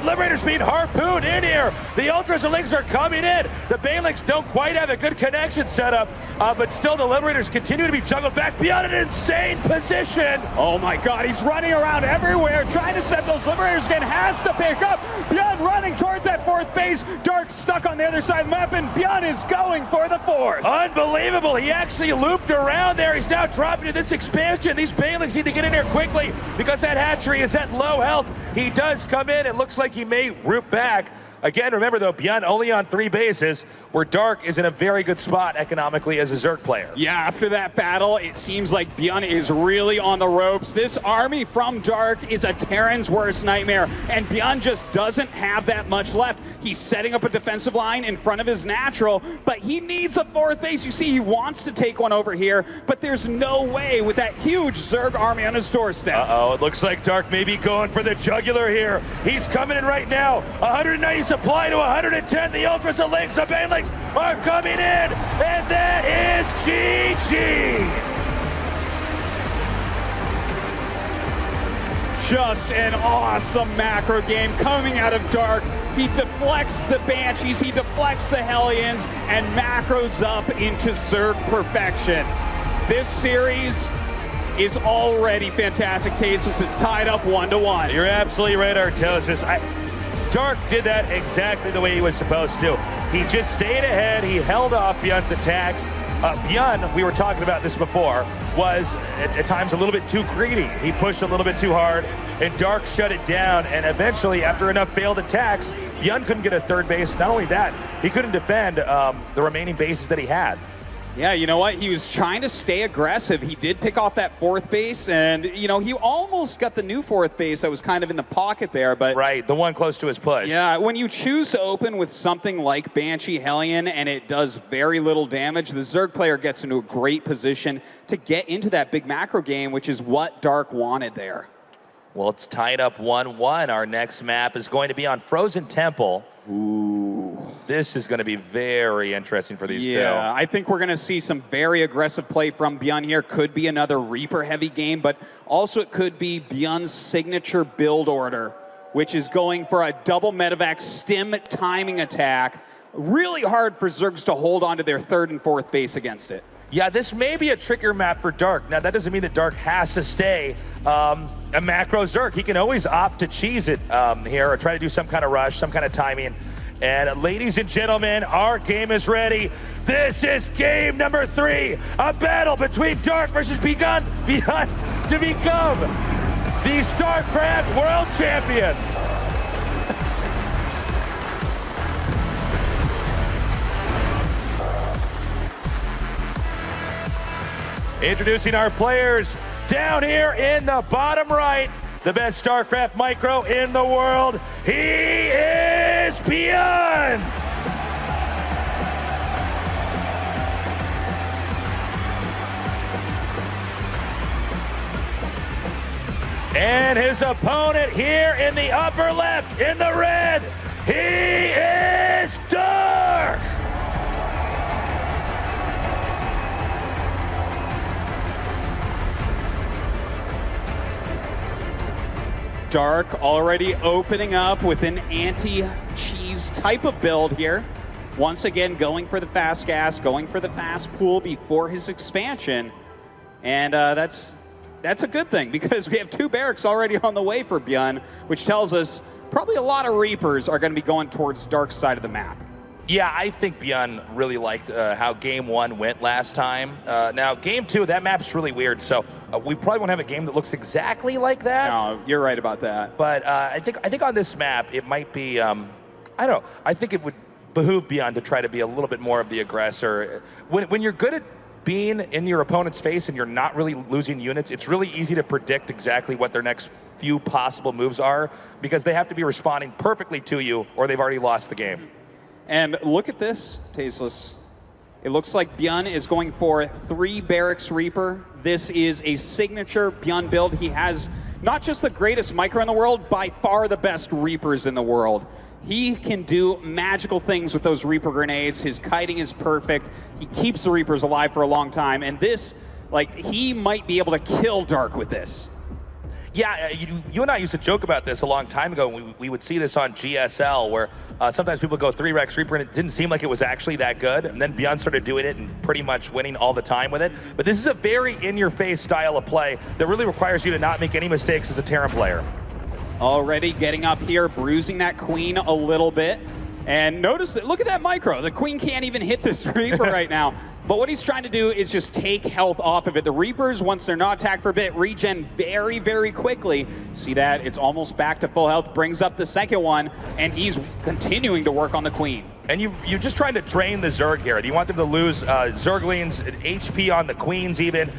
Liberators being harpooned in here. The Ultras and Lings are coming in. The Banelings don't quite have a good connection set up, but still the Liberators continue to be juggled back beyond an insane position. Oh my God, he's running around everywhere, trying to set those Liberators again, has to pick up. ByuN running towards that 4th base. Dark stuck on the other side of the map, and ByuN is going for the 4th. Unbelievable. He actually looped around there. He's now dropping to this expansion. These Banelings need to get in here quickly because that hatchery is at low health. He does come in. It looks like he may root back. Again, remember though, ByuN only on 3 bases, where Dark is in a very good spot economically as a Zerg player. Yeah, after that battle, it seems like ByuN is really on the ropes. This army from Dark is a Terran's worst nightmare, and ByuN just doesn't have that much left. He's setting up a defensive line in front of his natural, but he needs a 4th base. You see, he wants to take one over here, but there's no way with that huge Zerg army on his doorstep. Uh-oh, it looks like Dark may be going for the jugular here. He's coming in right now. 190 supply to 110. The Ultras, the Lings, the Banelings are coming in, and that is GG. Just an awesome macro game coming out of Dark. He deflects the Banshees, he deflects the Hellions, and macros up into Zerg perfection. This series is already fantastic. Tasis is tied up 1-1. You're absolutely right, Artosis. Dark did that exactly the way he was supposed to. He just stayed ahead. He held off ByuN's attacks. ByuN, we were talking about this before, was at times a little bit too greedy. He pushed a little bit too hard, and Dark shut it down. And eventually, after enough failed attacks, ByuN couldn't get a 3rd base. Not only that, he couldn't defend the remaining bases that he had. Yeah, you know what? He was trying to stay aggressive. He did pick off that 4th base, and, you know, he almost got the new 4th base that was kind of in the pocket there, but... Right, the one close to his push. Yeah, when you choose to open with something like Banshee Hellion and it does very little damage, the Zerg player gets into a great position to get into that big macro game, which is what Dark wanted there. Well, it's tied up 1-1. Our next map is going to be on Frozen Temple. Ooh. This is going to be very interesting for these two. Yeah, I think we're going to see some very aggressive play from ByuN here. Could be another Reaper-heavy game, but also it could be ByuN's signature build order, which is going for a double medevac stim timing attack. Really hard for Zergs to hold on to their third and fourth base against it. Yeah, this may be a trickier map for Dark. Now, that doesn't mean that Dark has to stay a macro Zerg. He can always opt to cheese it here or try to do some kind of rush, some kind of timing. And ladies and gentlemen, our game is ready. This is game number 3, a battle between Dark versus ByuN to become the StarCraft World Champion. Introducing our players down here in the bottom right, the best StarCraft micro in the world. He is ByuN! And his opponent here in the upper left, in the red, he is Dark! Dark already opening up with an anti-cheese type of build here. Once again, going for the fast gas, going for the fast pool before his expansion. And that's a good thing because we have 2 barracks already on the way for ByuN, which tells us probably a lot of Reapers are going to be going towards Dark's side of the map. Yeah, I think ByuN really liked how game 1 went last time. Now, game 2, that map's really weird, so we probably won't have a game that looks exactly like that. No, you're right about that. But I think on this map, it might be, I don't know, I think it would behoove ByuN to try to be a little bit more of the aggressor. When you're good at being in your opponent's face and you're not really losing units, it's really easy to predict exactly what their next few possible moves are because they have to be responding perfectly to you or they've already lost the game. And look at this, Tasteless. It looks like ByuN is going for 3 Barracks Reaper. This is a signature ByuN build. He has not just the greatest micro in the world, by far the best Reapers in the world. He can do magical things with those Reaper grenades. His kiting is perfect. He keeps the Reapers alive for a long time. And this, like, he might be able to kill Dark with this. Yeah, you and I used to joke about this a long time ago. We would see this on GSL where sometimes people go 3 Rex Reaper and it didn't seem like it was actually that good. And then ByuN started doing it and pretty much winning all the time with it. But this is a very in-your-face style of play that really requires you to not make any mistakes as a Terran player. Already getting up here, bruising that Queen a little bit. And notice that, look at that micro. The Queen can't even hit this Reaper right now. But what he's trying to do is just take health off of it. The Reapers, once they're not attacked for a bit, regen very, very quickly. See that? It's almost back to full health, brings up the second one, and he's continuing to work on the Queen. And you're just trying to drain the Zerg here. You want them to lose Zerglings, HP on the Queens even,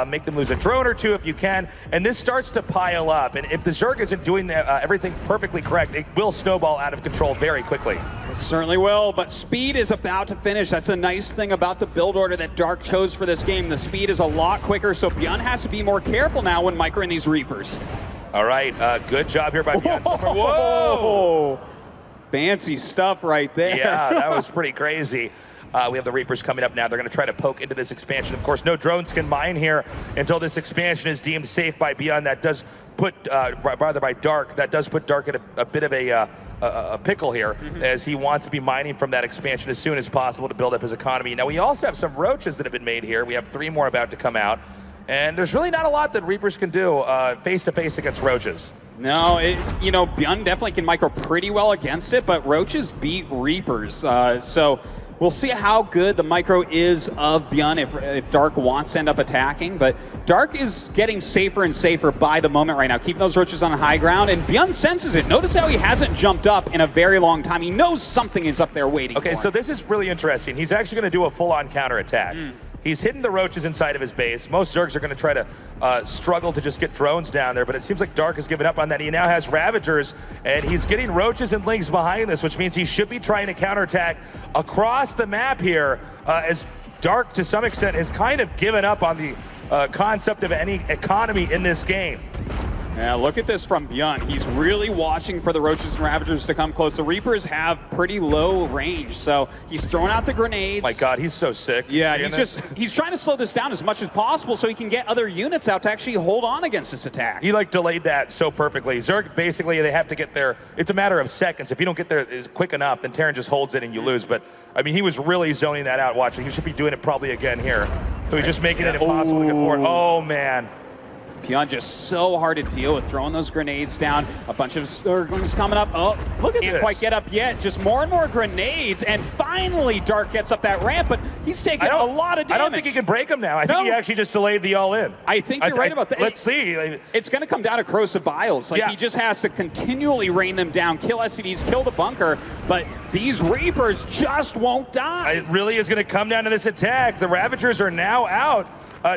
make them lose a drone or 2 if you can, and this starts to pile up. And if the Zerg isn't doing everything perfectly correct, it will snowball out of control very quickly. It certainly will, but speed is about to finish. That's a nice thing about the build order that Dark chose for this game. The speed is a lot quicker, so ByuN has to be more careful now when microing these Reapers. All right, good job here by ByuN. Whoa! Fancy stuff right there. Yeah, that was pretty crazy. We have the Reapers coming up now. They're going to try to poke into this expansion. Of course, no drones can mine here until this expansion is deemed safe by ByuN. That does put, rather by Dark, that does put Dark in a bit of a pickle here, as he wants to be mining from that expansion as soon as possible to build up his economy. Now, we also have some roaches that have been made here. We have 3 more about to come out. And there's really not a lot that Reapers can do face-to-face against roaches. No, you know, ByuN definitely can micro pretty well against it, but roaches beat Reapers. So we'll see how good the micro is of ByuN if Dark wants to end up attacking. But Dark is getting safer and safer by the moment right now, keeping those roaches on high ground, and ByuN senses it. Notice how he hasn't jumped up in a very long time. He knows something is up there waiting for him. Okay, so this is really interesting. He's actually going to do a full-on counterattack. He's hidden the roaches inside of his base. Most Zergs are going to try to struggle to just get drones down there, but it seems like Dark has given up on that. He now has Ravagers, and he's getting roaches and lings behind this, which means he should be trying to counterattack across the map here, as Dark, to some extent, has kind of given up on the concept of any economy in this game. Yeah, look at this from ByuN. He's really watching for the Roaches and Ravagers to come close. The Reapers have pretty low range, so he's throwing out the grenades. My God, he's so sick. Yeah, he's trying to slow this down as much as possible so he can get other units out to actually hold on against this attack. He like delayed that so perfectly. Zerg, basically, they have to get there. It's a matter of seconds. If you don't get there quick enough, then Terran just holds it and you lose. But, I mean, he was really zoning that out watching. He should be doing it probably again here. So he's just making it impossible to get forward. Oh, man. ByuN just so hard to deal with, throwing those grenades down. A bunch of Zerglings coming up. Oh, look at can't this. Quite get up yet. Just more and more grenades, and finally Dark gets up that ramp, but he's taking a lot of damage. I don't think he can break him now. I think he actually just delayed the all-in. I think you're right about that. Let's see. It's going to come down to Corrosive Biles. Like, he just has to continually rain them down, kill SCVs, kill the bunker, but these Reapers just won't die. It really is going to come down to this attack. The Ravagers are now out.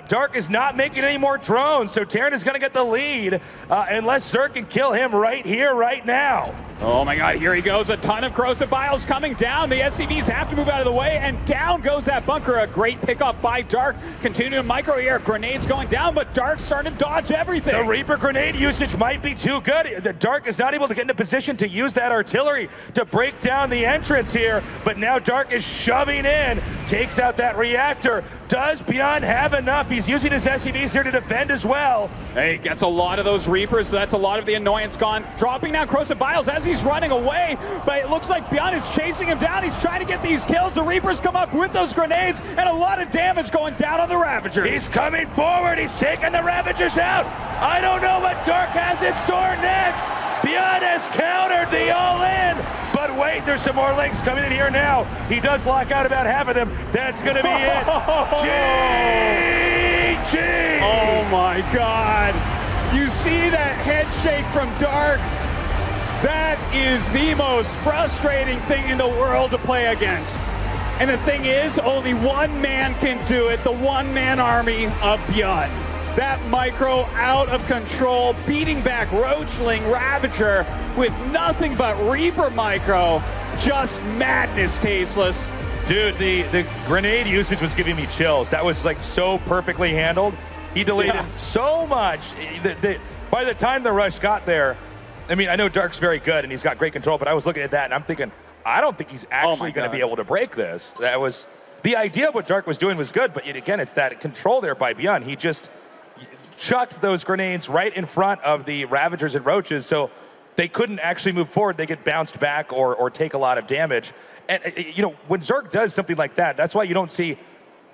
Dark is not making any more drones, so Terran is going to get the lead unless Zerg can kill him right here, right now. Oh my God, here he goes. A ton of Corrosive Biles coming down. The SCVs have to move out of the way, and down goes that bunker. A great pickup by Dark. Continuing micro here. Grenades going down, but Dark's starting to dodge everything. The Reaper grenade usage might be too good. The Dark is not able to get into position to use that artillery to break down the entrance here, but now Dark is shoving in, takes out that reactor. Does ByuN have enough? He's using his SCVs here to defend as well. Hey, gets a lot of those Reapers, so that's a lot of the annoyance gone. Dropping down Corrosive Biles as he's running away, but it looks like ByuN is chasing him down. He's trying to get these kills. The Reapers come up with those grenades, and a lot of damage going down on the Ravagers. He's coming forward. He's taking the Ravagers out. I don't know what Dark has in store next. ByuN has countered the all-in. But wait, there's some more links coming in here now. He does lock out about half of them. That's going to be it. GG! Oh my God. You see that head shake from Dark? That is the most frustrating thing in the world to play against. And the thing is, only one man can do it, the one-man army of ByuN. That micro out of control, beating back Roachling Ravager with nothing but Reaper micro. Just madness, Tasteless. Dude, the grenade usage was giving me chills. That was like so perfectly handled. He delayed him so much. By the time the rush got there, I mean, I know Dark's very good and he's got great control, but I was looking at that and I'm thinking, I don't think he's actually going to be able to break this. That was, the idea of what Dark was doing was good, but yet again, it's that control there by ByuN. He just chucked those grenades right in front of the Ravagers and Roaches, so they couldn't actually move forward. They get bounced back or take a lot of damage. And, you know, when Zerg does something like that, that's why you don't see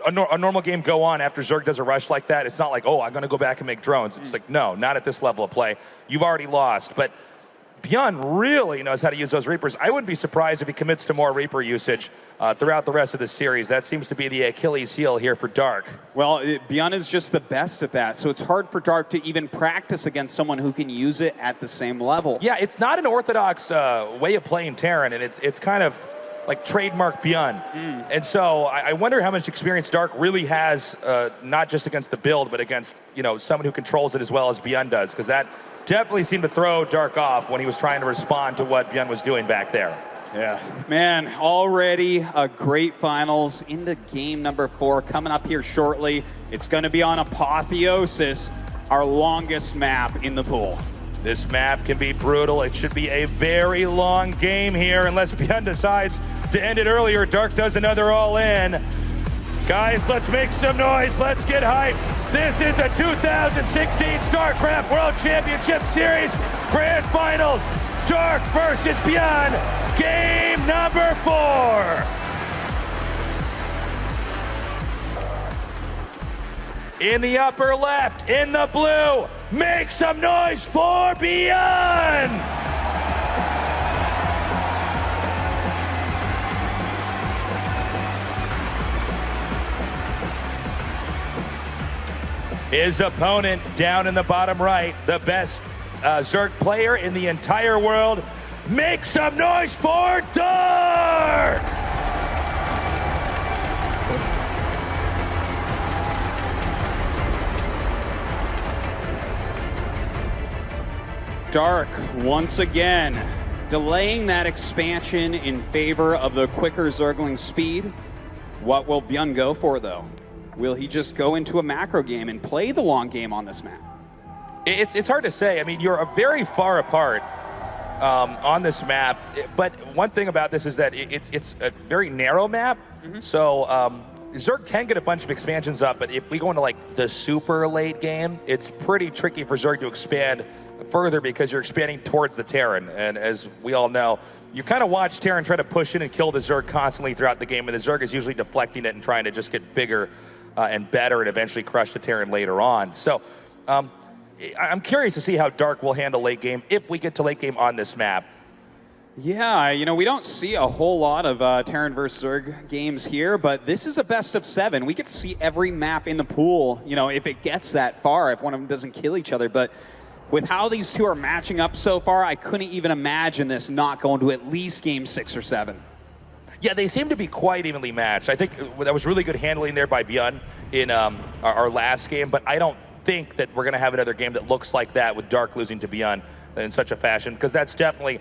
a normal game go on after Zerg does a rush like that. It's not like, oh, I'm going to go back and make drones. It's like, no, not at this level of play. You've already lost. But ByuN really knows how to use those Reapers. I wouldn't be surprised if he commits to more Reaper usage throughout the rest of the series. That seems to be the Achilles heel here for Dark. Well, ByuN is just the best at that, so it's hard for Dark to even practice against someone who can use it at the same level. Yeah, it's not an orthodox way of playing Terran, and it's kind of like trademark ByuN. And so I wonder how much experience Dark really has, not just against the build, but against, you know, someone who controls it as well as ByuN does, because that definitely seemed to throw Dark off when he was trying to respond to what ByuN was doing back there. Yeah. Man, already a great finals into game number 4 coming up here shortly. It's going to be on Apotheosis, our longest map in the pool. This map can be brutal. It should be a very long game here unless ByuN decides to end it earlier. Dark does another all-in. Guys, let's make some noise. Let's get hyped. This is a 2016 StarCraft World Championship Series Grand Finals. Dark versus ByuN. Game number 4. In the upper left, in the blue, make some noise for ByuN! His opponent down in the bottom right, the best Zerg player in the entire world. Make some noise for Dark! Dark, once again, delaying that expansion in favor of the quicker Zergling speed. What will ByuN go for, though? Will he just go into a macro game and play the long game on this map? It's hard to say. I mean, you're very far apart on this map, but one thing about this is that it's a very narrow map, so Zerg can get a bunch of expansions up, but if we go into like the super late game, it's pretty tricky for Zerg to expand further because you're expanding towards the Terran, and as we all know, you kind of watch Terran try to push in and kill the Zerg constantly throughout the game, and the Zerg is usually deflecting it and trying to just get bigger and better and eventually crush the Terran later on. So I'm curious to see how Dark will handle late game if we get to late game on this map. Yeah, you know, we don't see a whole lot of Terran versus Zerg games here, but this is a best of 7. We get to see every map in the pool, you know, if it gets that far, if one of them doesn't kill each other. But with how these two are matching up so far, I couldn't even imagine this not going to at least game 6 or 7. Yeah, they seem to be quite evenly matched. I think that was really good handling there by ByuN in our last game, but I don't think that we're going to have another game that looks like that with Dark losing to ByuN in such a fashion, because that's definitely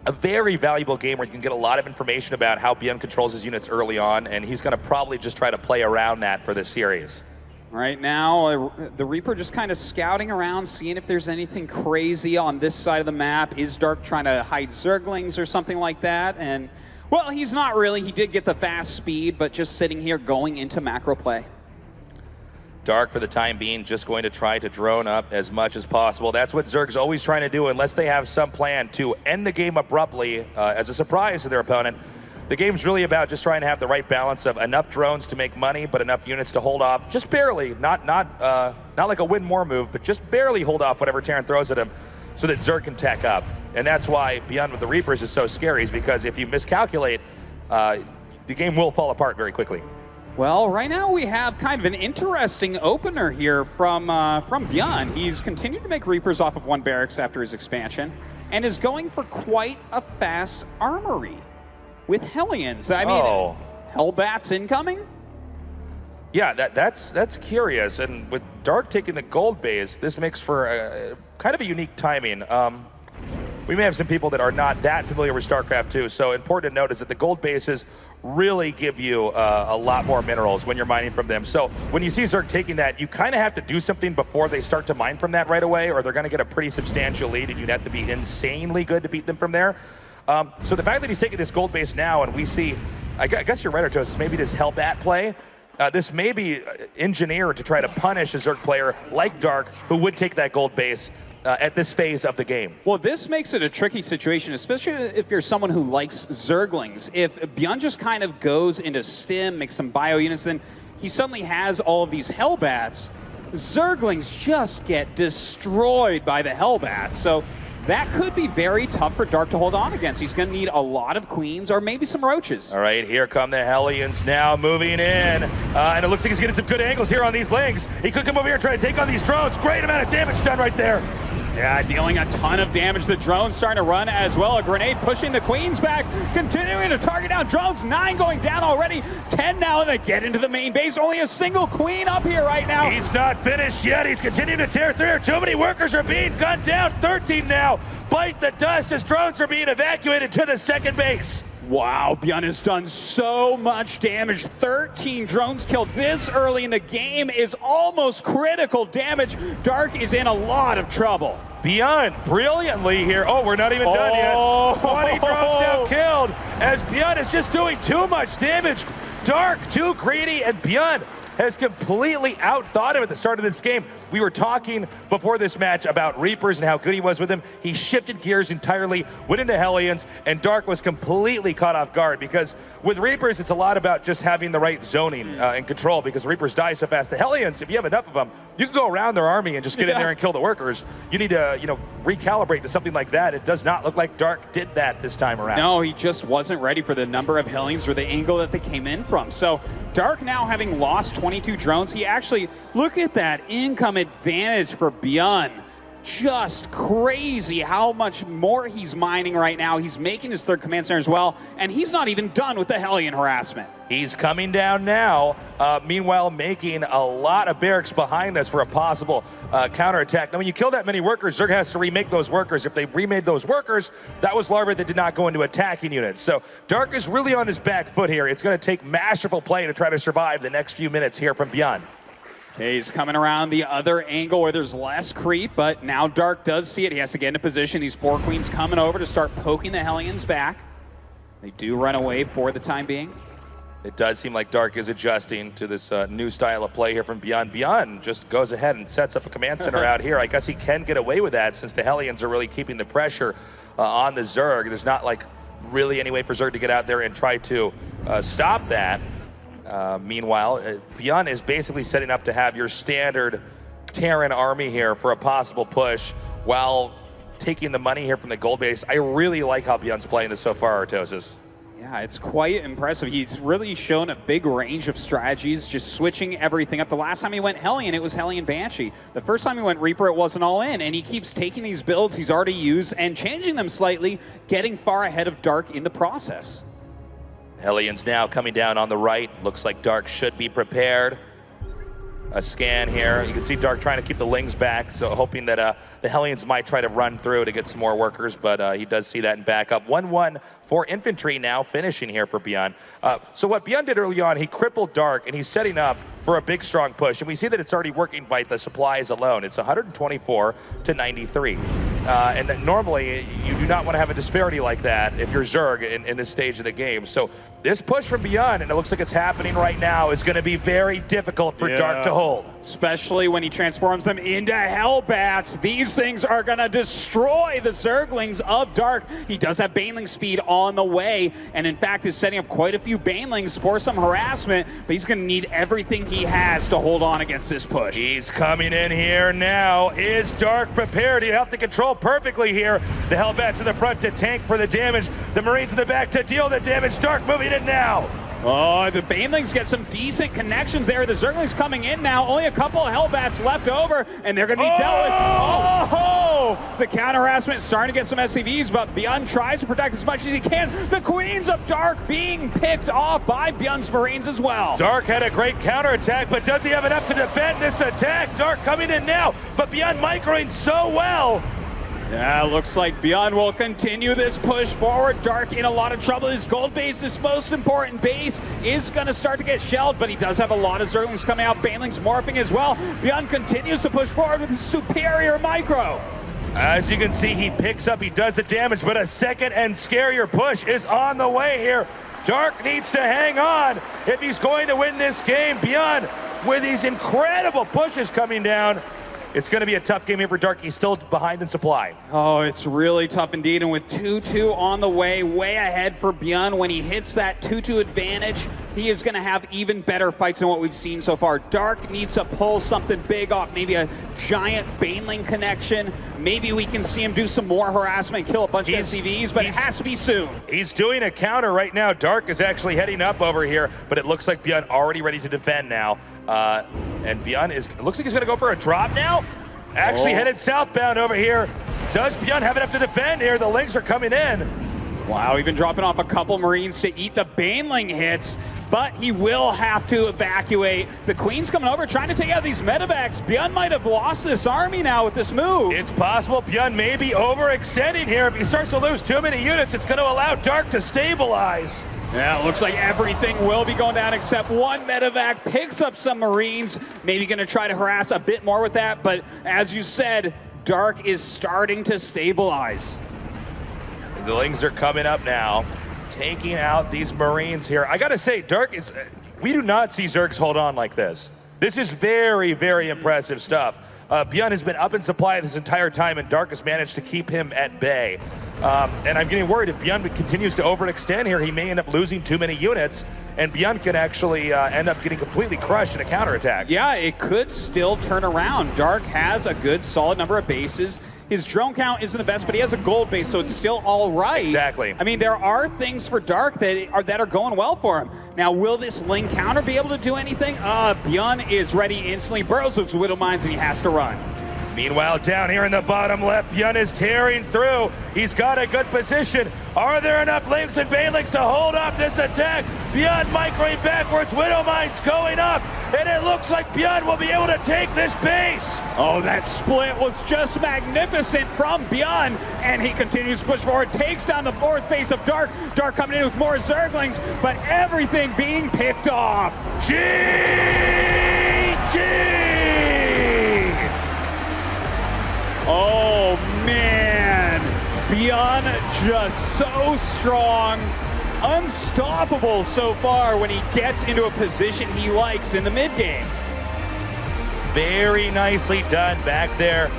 a very valuable game where you can get a lot of information about how ByuN controls his units early on, and he's going to probably just try to play around that for this series. Right now, the Reaper just kind of scouting around, seeing if there's anything crazy on this side of the map. Is Dark trying to hide Zerglings or something like that? And, well, he's not really. He did get the fast speed, but just sitting here going into macro play. Dark, for the time being, just going to try to drone up as much as possible. That's what Zerg's always trying to do, unless they have some plan to end the game abruptly as a surprise to their opponent. The game's really about just trying to have the right balance of enough drones to make money, but enough units to hold off, just barely, not like a win more move, but just barely hold off whatever Terran throws at him so that Zerg can tech up. And that's why ByuN with the Reapers is so scary, is because if you miscalculate, the game will fall apart very quickly. Well, right now we have kind of an interesting opener here from ByuN. He's continued to make Reapers off of 1 barracks after his expansion, and is going for quite a fast armory with Hellions. I mean, Hellbats incoming? Yeah, that's curious. And with Dark taking the gold base, this makes for kind of a unique timing. We may have some people that are not that familiar with StarCraft 2, so important to note is that the gold bases really give you a lot more minerals when you're mining from them. So when you see Zerg taking that, you kind of have to do something before they start to mine from that right away, or they're going to get a pretty substantial lead, and you'd have to be insanely good to beat them from there. So the fact that he's taking this gold base now, and we see, I guess you're right, Artosis, maybe this Hellbat play, this may be engineered to try to punish a Zerg player like Dark, who would take that gold base at this phase of the game. Well, this makes it a tricky situation, especially if you're someone who likes Zerglings. If ByuN just kind of goes into Stim, makes some bio units, then he suddenly has all of these Hellbats. Zerglings just get destroyed by the Hellbats. So that could be very tough for Dark to hold on against. He's going to need a lot of Queens or maybe some Roaches. All right, here come the Hellions now moving in. And it looks like he's getting some good angles here on these lings. He could come over here and try to take on these drones. Great amount of damage done right there. Yeah, dealing a ton of damage. The drone's starting to run as well. A grenade pushing the Queens back, continuing to target down drones. 9 going down already. 10 now, and they get into the main base. Only a single Queen up here right now. He's not finished yet. He's continuing to tear through. Too many workers are being gunned down. 13 now. Bite the dust as drones are being evacuated to the second base. Wow, ByuN has done so much damage. 13 drones killed this early in the game is almost critical damage. Dark is in a lot of trouble. ByuN brilliantly here. Oh, we're not even done yet. 20 drones now killed as ByuN is just doing too much damage. Dark, too greedy, and ByuN has completely outthought him at the start of this game. We were talking before this match about Reapers and how good he was with them. He shifted gears entirely, went into Hellions, and Dark was completely caught off guard, because with Reapers, it's a lot about just having the right zoning and control, because Reapers die so fast. The Hellions, if you have enough of them, you can go around their army and just get in there and kill the workers. You need to, recalibrate to something like that. It does not look like Dark did that this time around. No, he just wasn't ready for the number of Hellions or the angle that they came in from. So Dark now having lost 22 drones, he actually, look at that income advantage for ByuN. Just crazy how much more he's mining right now. He's making his 3rd command center as well, and he's not even done with the Hellion harassment. He's coming down now, meanwhile making a lot of barracks behind us for a possible counterattack. Now, when you kill that many workers, Zerg has to remake those workers. If they remade those workers, that was larvae that did not go into attacking units. So Dark is really on his back foot here. It's going to take masterful play to try to survive the next few minutes here from ByuN. Okay, he's coming around the other angle where there's less creep, but now Dark does see it. He has to get into position. These 4 queens coming over to start poking the Hellions back. They do run away for the time being. It does seem like Dark is adjusting to this new style of play here from ByuN. ByuN just goes ahead and sets up a command center out here. I guess he can get away with that since the Hellions are really keeping the pressure on the Zerg. There's not like really any way for Zerg to get out there and try to stop that. Meanwhile, ByuN is basically setting up to have your standard Terran army here for a possible push while taking the money here from the gold base. I really like how ByuN's playing this so far, Artosis. Yeah, it's quite impressive. He's really shown a big range of strategies, just switching everything up. The last time he went Hellion, it was Hellion Banshee. The first time he went Reaper, it wasn't all in, and he keeps taking these builds he's already used and changing them slightly, getting far ahead of Dark in the process. Hellions now coming down on the right. Looks like Dark should be prepared. A scan here. You can see Dark trying to keep the Lings back, so hoping that the Hellions might try to run through to get some more workers, but he does see that in backup. 1-1 for infantry now finishing here for ByuN. So what ByuN did early on, he crippled Dark, and he's setting up for a big, strong push. And we see that it's already working by the supplies alone. It's 124 to 93. And that normally, you do not want to have a disparity like that if you're Zerg in this stage of the game. So this push from ByuN, and it looks like it's happening right now, is going to be very difficult for Dark to hold. Especially when he transforms them into Hellbats. These things are going to destroy the Zerglings of Dark. He does have Baneling speed on the way, and in fact is setting up quite a few Banelings for some harassment, but he's going to need everything he has to hold on against this push. He's coming in here now. Is Dark prepared? You have to control perfectly here. The Hellbats in the front to tank for the damage. The Marines in the back to deal the damage. Dark moving in now. Oh, the Banelings get some decent connections there. The Zerglings coming in now. Only a couple of Hellbats left over, and they're going to be dealt with. Oh! The counter harassment starting to get some SCVs, but ByuN tries to protect as much as he can. The Queens of Dark being picked off by ByuN's Marines as well. Dark had a great counterattack, but does he have enough to defend this attack? Dark coming in now, but ByuN microing so well. Yeah, looks like ByuN will continue this push forward. Dark in a lot of trouble. His gold base, this most important base, is going to start to get shelled, but he does have a lot of Zerglings coming out. Banelings morphing as well. ByuN continues to push forward with his superior micro. As you can see, he picks up, he does the damage, but a second and scarier push is on the way here. Dark needs to hang on if he's going to win this game. ByuN, with these incredible pushes coming down, it's going to be a tough game here for Dark. He's still behind in supply. Oh, it's really tough indeed. And with 2-2 on the way ahead for ByuN, when he hits that 2-2 advantage, he is going to have even better fights than what we've seen so far. Dark needs to pull something big off, maybe a giant Baneling connection. Maybe we can see him do some more harassment, kill a bunch of SCVs, but it has to be soon. He's doing a counter right now. Dark is actually heading up over here, but it looks like ByuN already ready to defend now. And ByuN looks like he's going to go for a drop now. Actually headed southbound over here. Does ByuN have enough to defend here? The Lings are coming in. Wow, even dropping off a couple Marines to eat the Baneling hits, but he will have to evacuate. The Queen's coming over, trying to take out these medevacs. ByuN might have lost this army now with this move. It's possible ByuN may be overextending here. If he starts to lose too many units, it's going to allow Dark to stabilize. Yeah, it looks like everything will be going down except one medevac. Picks up some Marines, maybe going to try to harass a bit more with that, but as you said, Dark is starting to stabilize. The Lings are coming up now, taking out these Marines here. I gotta say, Dark is, we do not see Zergs hold on like this. This is very, very impressive stuff. ByuN has been up in supply this entire time, and Dark has managed to keep him at bay. And I'm getting worried if ByuN continues to overextend here, he may end up losing too many units, and ByuN can actually end up getting completely crushed in a counterattack. Yeah, it could still turn around. Dark has a good, solid number of bases. His drone count isn't the best, but he has a gold base, so it's still all right. Exactly. I mean, there are things for Dark that are going well for him. Now, will this Ling counter be able to do anything? ByuN is ready instantly. Burrows looks Widow Mines, and he has to run. Meanwhile, down here in the bottom left, ByuN is tearing through. He's got a good position. Are there enough Lings and Banelings to hold off this attack? ByuN microing backwards, Widow Mines going up, and it looks like ByuN will be able to take this base. Oh, that split was just magnificent from ByuN, and he continues to push forward, takes down the fourth base of Dark. Dark coming in with more Zerglings, but everything being picked off. GG! Man, ByuN just so strong, unstoppable so far when he gets into a position he likes in the mid game. Very nicely done back there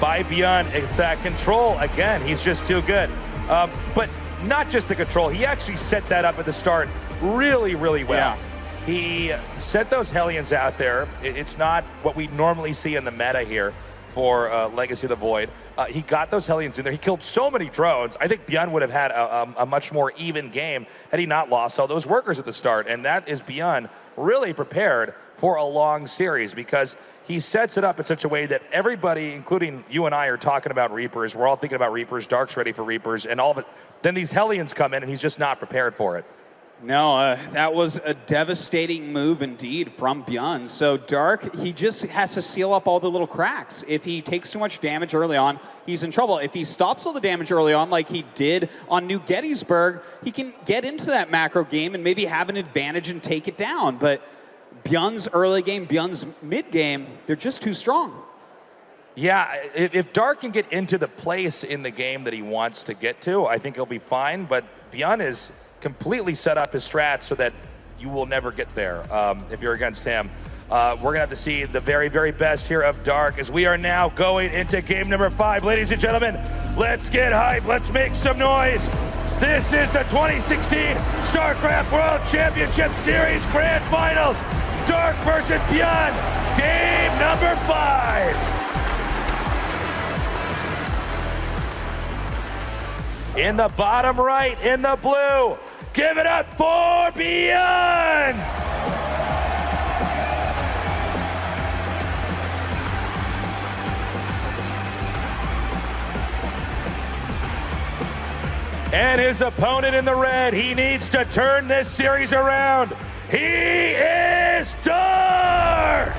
by ByuN. It's that control. Again, he's just too good. But not just the control. He actually set that up at the start really, really well. Yeah. He set those Hellions out there. It's not what we normally see in the meta here for Legacy of the Void. He got those Hellions in there. He killed so many drones. I think ByuN would have had a much more even game had he not lost all those workers at the start. And that is ByuN really prepared for a long series, because he sets it up in such a way that everybody, including you and I, are talking about Reapers. We're all thinking about Reapers. Dark's ready for Reapers, and all of it. Then these Hellions come in, and he's just not prepared for it. No, that was a devastating move indeed from ByuN. So Dark, he just has to seal up all the little cracks. If he takes too much damage early on, he's in trouble. If he stops all the damage early on, like he did on New Gettysburg, he can get into that macro game and maybe have an advantage and take it down. But ByuN's early game, ByuN's mid game, they're just too strong. Yeah, if Dark can get into the place in the game that he wants to get to, I think he'll be fine. But ByuN is completely set up his strat so that you will never get there if you're against him. We're going to have to see the very, very best here of Dark as we are now going into game number 5. Ladies and gentlemen, let's get hype. Let's make some noise. This is the 2016 StarCraft World Championship Series Grand Finals. Dark versus ByuN, game number 5. In the bottom right, in the blue, give it up for ByuN! And his opponent in the red, he needs to turn this series around. He is Dark!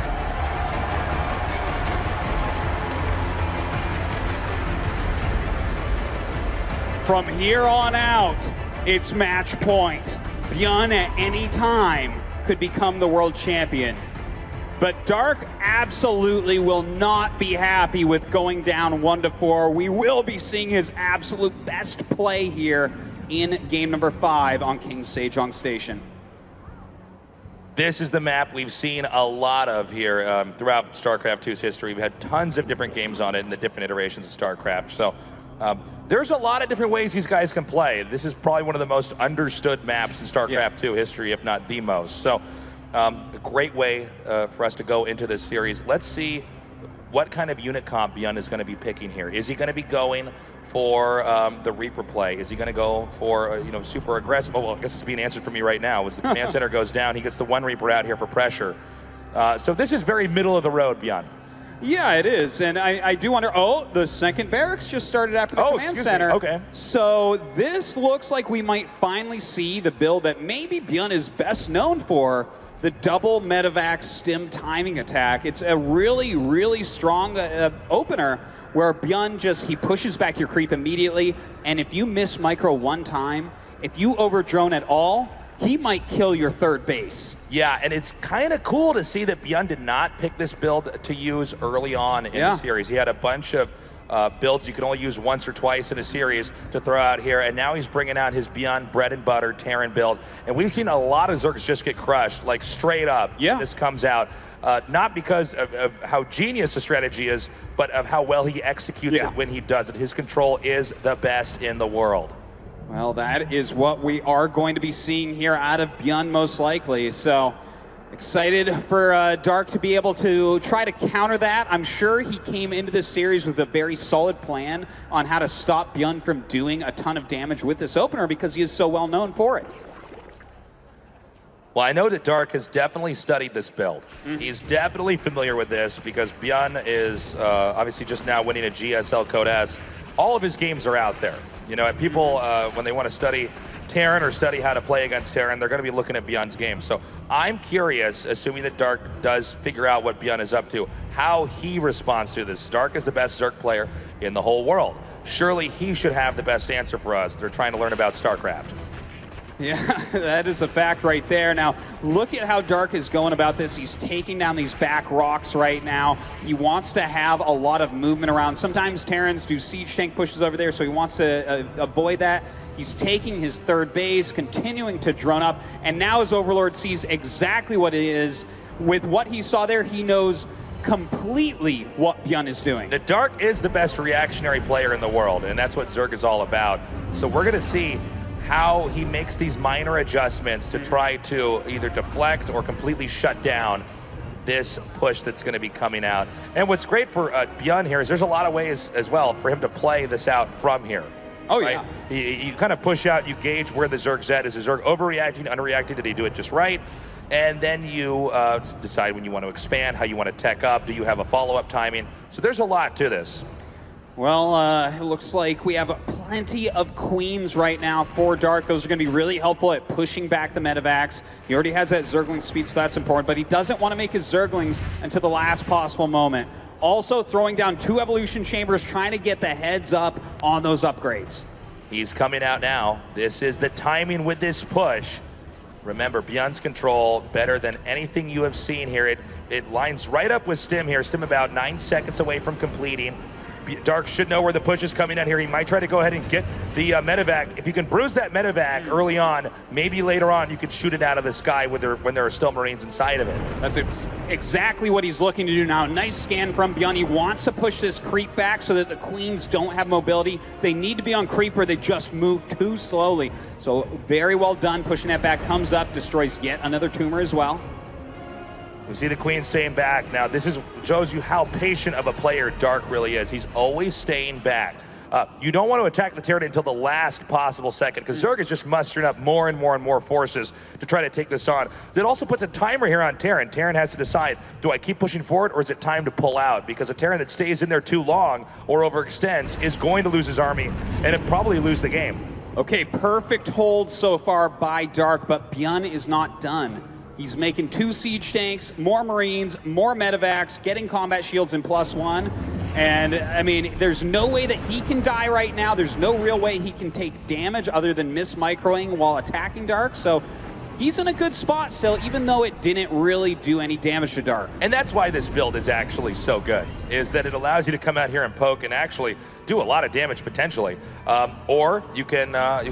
From here on out, it's match point. ByuN at any time could become the world champion. But Dark absolutely will not be happy with going down 1-4. We will be seeing his absolute best play here in game number 5 on King's Sejong Station. This is the map we've seen a lot of here throughout StarCraft 2's history. We've had tons of different games on it in the different iterations of StarCraft. So there's a lot of different ways these guys can play. This is probably one of the most understood maps in StarCraft 2 history, if not the most. So a great way for us to go into this series. Let's see what kind of unit comp ByuN is going to be picking here. Is he going to be going for the Reaper play? Is he going to go for super aggressive? Oh, well, I guess it's being answered for me right now. As the command center goes down, he gets the one Reaper out here for pressure. So this is very middle of the road, ByuN. Yeah, it is, and I do wonder, the second barracks just started after the command center. Okay. So this looks like we might finally see the build that maybe ByuN is best known for, the double medevac stim timing attack. It's a really, really strong opener where ByuN he pushes back your creep immediately, and if you miss micro one time, if you overdrone at all, he might kill your third base. Yeah, and it's kind of cool to see that ByuN did not pick this build to use early on in the series. He had a bunch of builds you can only use once or twice in a series to throw out here, and now he's bringing out his ByuN bread and butter Terran build. And we've seen a lot of Zergs just get crushed, like straight up. Yeah. This comes out, not because of how genius the strategy is, but of how well he executes it when he does it. His control is the best in the world. Well, that is what we are going to be seeing here out of ByuN most likely. So excited for Dark to be able to try to counter that. I'm sure he came into this series with a very solid plan on how to stop ByuN from doing a ton of damage with this opener because he is so well known for it. Well, I know that Dark has definitely studied this build. He's definitely familiar with this because ByuN is obviously just now winning a GSL Code S. All of his games are out there. You know, people, when they want to study Terran or study how to play against Terran, they're going to be looking at ByuN's game. So I'm curious, assuming that Dark does figure out what ByuN is up to, how he responds to this. Dark is the best Zerg player in the whole world. Surely he should have the best answer for us. They're trying to learn about StarCraft. Yeah, that is a fact right there. Now, look at how Dark is going about this. He's taking down these back rocks right now. He wants to have a lot of movement around. Sometimes Terrans do siege tank pushes over there, so he wants to avoid that. He's taking his third base, continuing to drone up, and now his Overlord sees exactly what it is. With what he saw there, he knows completely what ByuN is doing. The Dark is the best reactionary player in the world, and that's what Zerg is all about. So we're going to see how he makes these minor adjustments to try to either deflect or completely shut down this push that's going to be coming out. And what's great for ByuN here is there's a lot of ways as well for him to play this out from here. Oh, right? yeah. You kind of push out, you gauge where the Zerg's at. Is the Zerg overreacting, underreacting? Did he do it just right? And then you decide when you want to expand, how you want to tech up. Do you have a follow-up timing? So there's a lot to this. Well, it looks like we have plenty of queens right now for Dark. Those are going to be really helpful at pushing back the medevacs. He already has that Zergling speed, so that's important, but he doesn't want to make his Zerglings until the last possible moment. Also throwing down 2 evolution chambers, trying to get the heads up on those upgrades. He's coming out now. This is the timing with this push. Remember, ByuN's control better than anything you have seen here. It lines right up with Stim here. Stim about 9 seconds away from completing. Dark should know where the push is coming out here. He might try to go ahead and get the medevac. If you can bruise that medevac early on, maybe later on you can shoot it out of the sky when there are still Marines inside of it. That's exactly what he's looking to do now. Nice scan from ByuN. He wants to push this creep back so that the queens don't have mobility. They need to be on creep where they just move too slowly. So very well done pushing that back. Comes up, destroys yet another tumor as well. We see the queen staying back. Now, this shows you how patient of a player Dark really is. He's always staying back. You don't want to attack the Terran until the last possible second, because Zerg is just mustering up more and more and more forces to try to take this on. It also puts a timer here on Terran. Terran has to decide, do I keep pushing forward or is it time to pull out? Because a Terran that stays in there too long or overextends is going to lose his army and it'll probably lose the game. Okay, perfect hold so far by Dark, but ByuN is not done. He's making 2 siege tanks, more Marines, more medevacs, getting combat shields in +1. And, I mean, there's no way that he can die right now. There's no real way he can take damage other than miss-microing while attacking Dark. So he's in a good spot still, even though it didn't really do any damage to Dark. And that's why this build is actually so good, is that it allows you to come out here and poke and actually do a lot of damage potentially. Or you can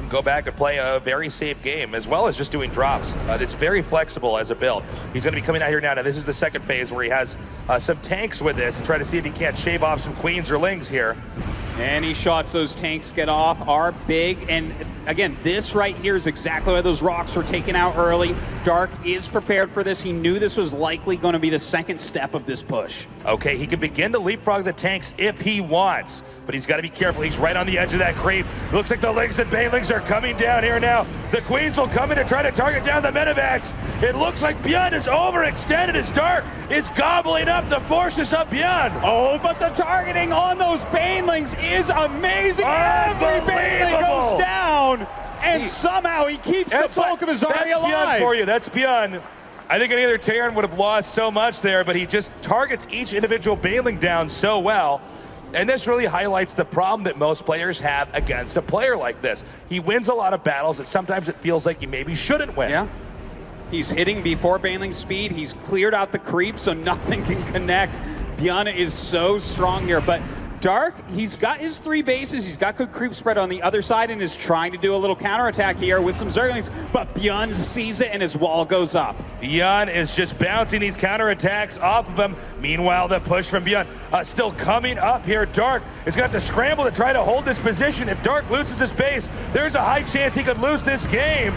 go back and play a very safe game, as well as just doing drops. It's very flexible as a build. He's going to be coming out here now. Now, this is the second phase where he has some tanks with this and try to see if he can't shave off some queens or lings here. Any shots those tanks get off are big, and again, this right here is exactly why those rocks were taken out early. Dark is prepared for this. He knew this was likely going to be the second step of this push. Okay, he can begin to leapfrog the tanks if he wants, but he's got to be careful. He's right on the edge of that creep. Looks like the Lings and Banelings are coming down here now. The Queens will come in to try to target down the medevacs. It looks like ByuN is overextended as Dark is gobbling up the forces of ByuN. Oh, but the targeting on those Banelings is amazing. Every Baneling goes down, and somehow he keeps the bulk of his army alive. That's ByuN for you. That's ByuN. I think any other Terran would have lost so much there, but he just targets each individual Baneling down so well. And this really highlights the problem that most players have against a player like this. He wins a lot of battles that sometimes it feels like he maybe shouldn't win. Yeah. He's hitting before Baneling speed. He's cleared out the creep so nothing can connect. ByuN is so strong here, but Dark, he's got his 3 bases, he's got good creep spread on the other side and is trying to do a little counterattack here with some Zerglings, but ByuN sees it and his wall goes up. ByuN is just bouncing these counterattacks off of him. Meanwhile, the push from ByuN still coming up here. Dark is going to have to scramble to try to hold this position. If Dark loses his base, there's a high chance he could lose this game.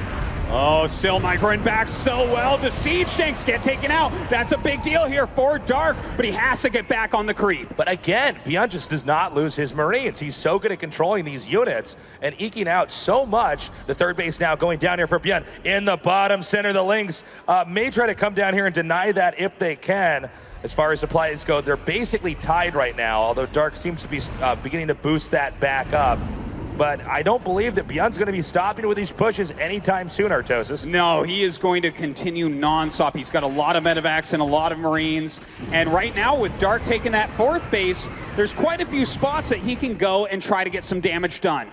Oh, still microing back so well. The siege tanks get taken out. That's a big deal here for Dark, but he has to get back on the creep. But again, ByuN just does not lose his Marines. He's so good at controlling these units and eking out so much. The third base now going down here for ByuN. In the bottom center, the Lings may try to come down here and deny that if they can. As far as supplies go, they're basically tied right now, although Dark seems to be beginning to boost that back up. But I don't believe that ByuN's going to be stopping with these pushes anytime soon, Artosis. No, he is going to continue non-stop. He's got a lot of medevacs and a lot of Marines. And right now, with Dark taking that 4th base, there's quite a few spots that he can go and try to get some damage done.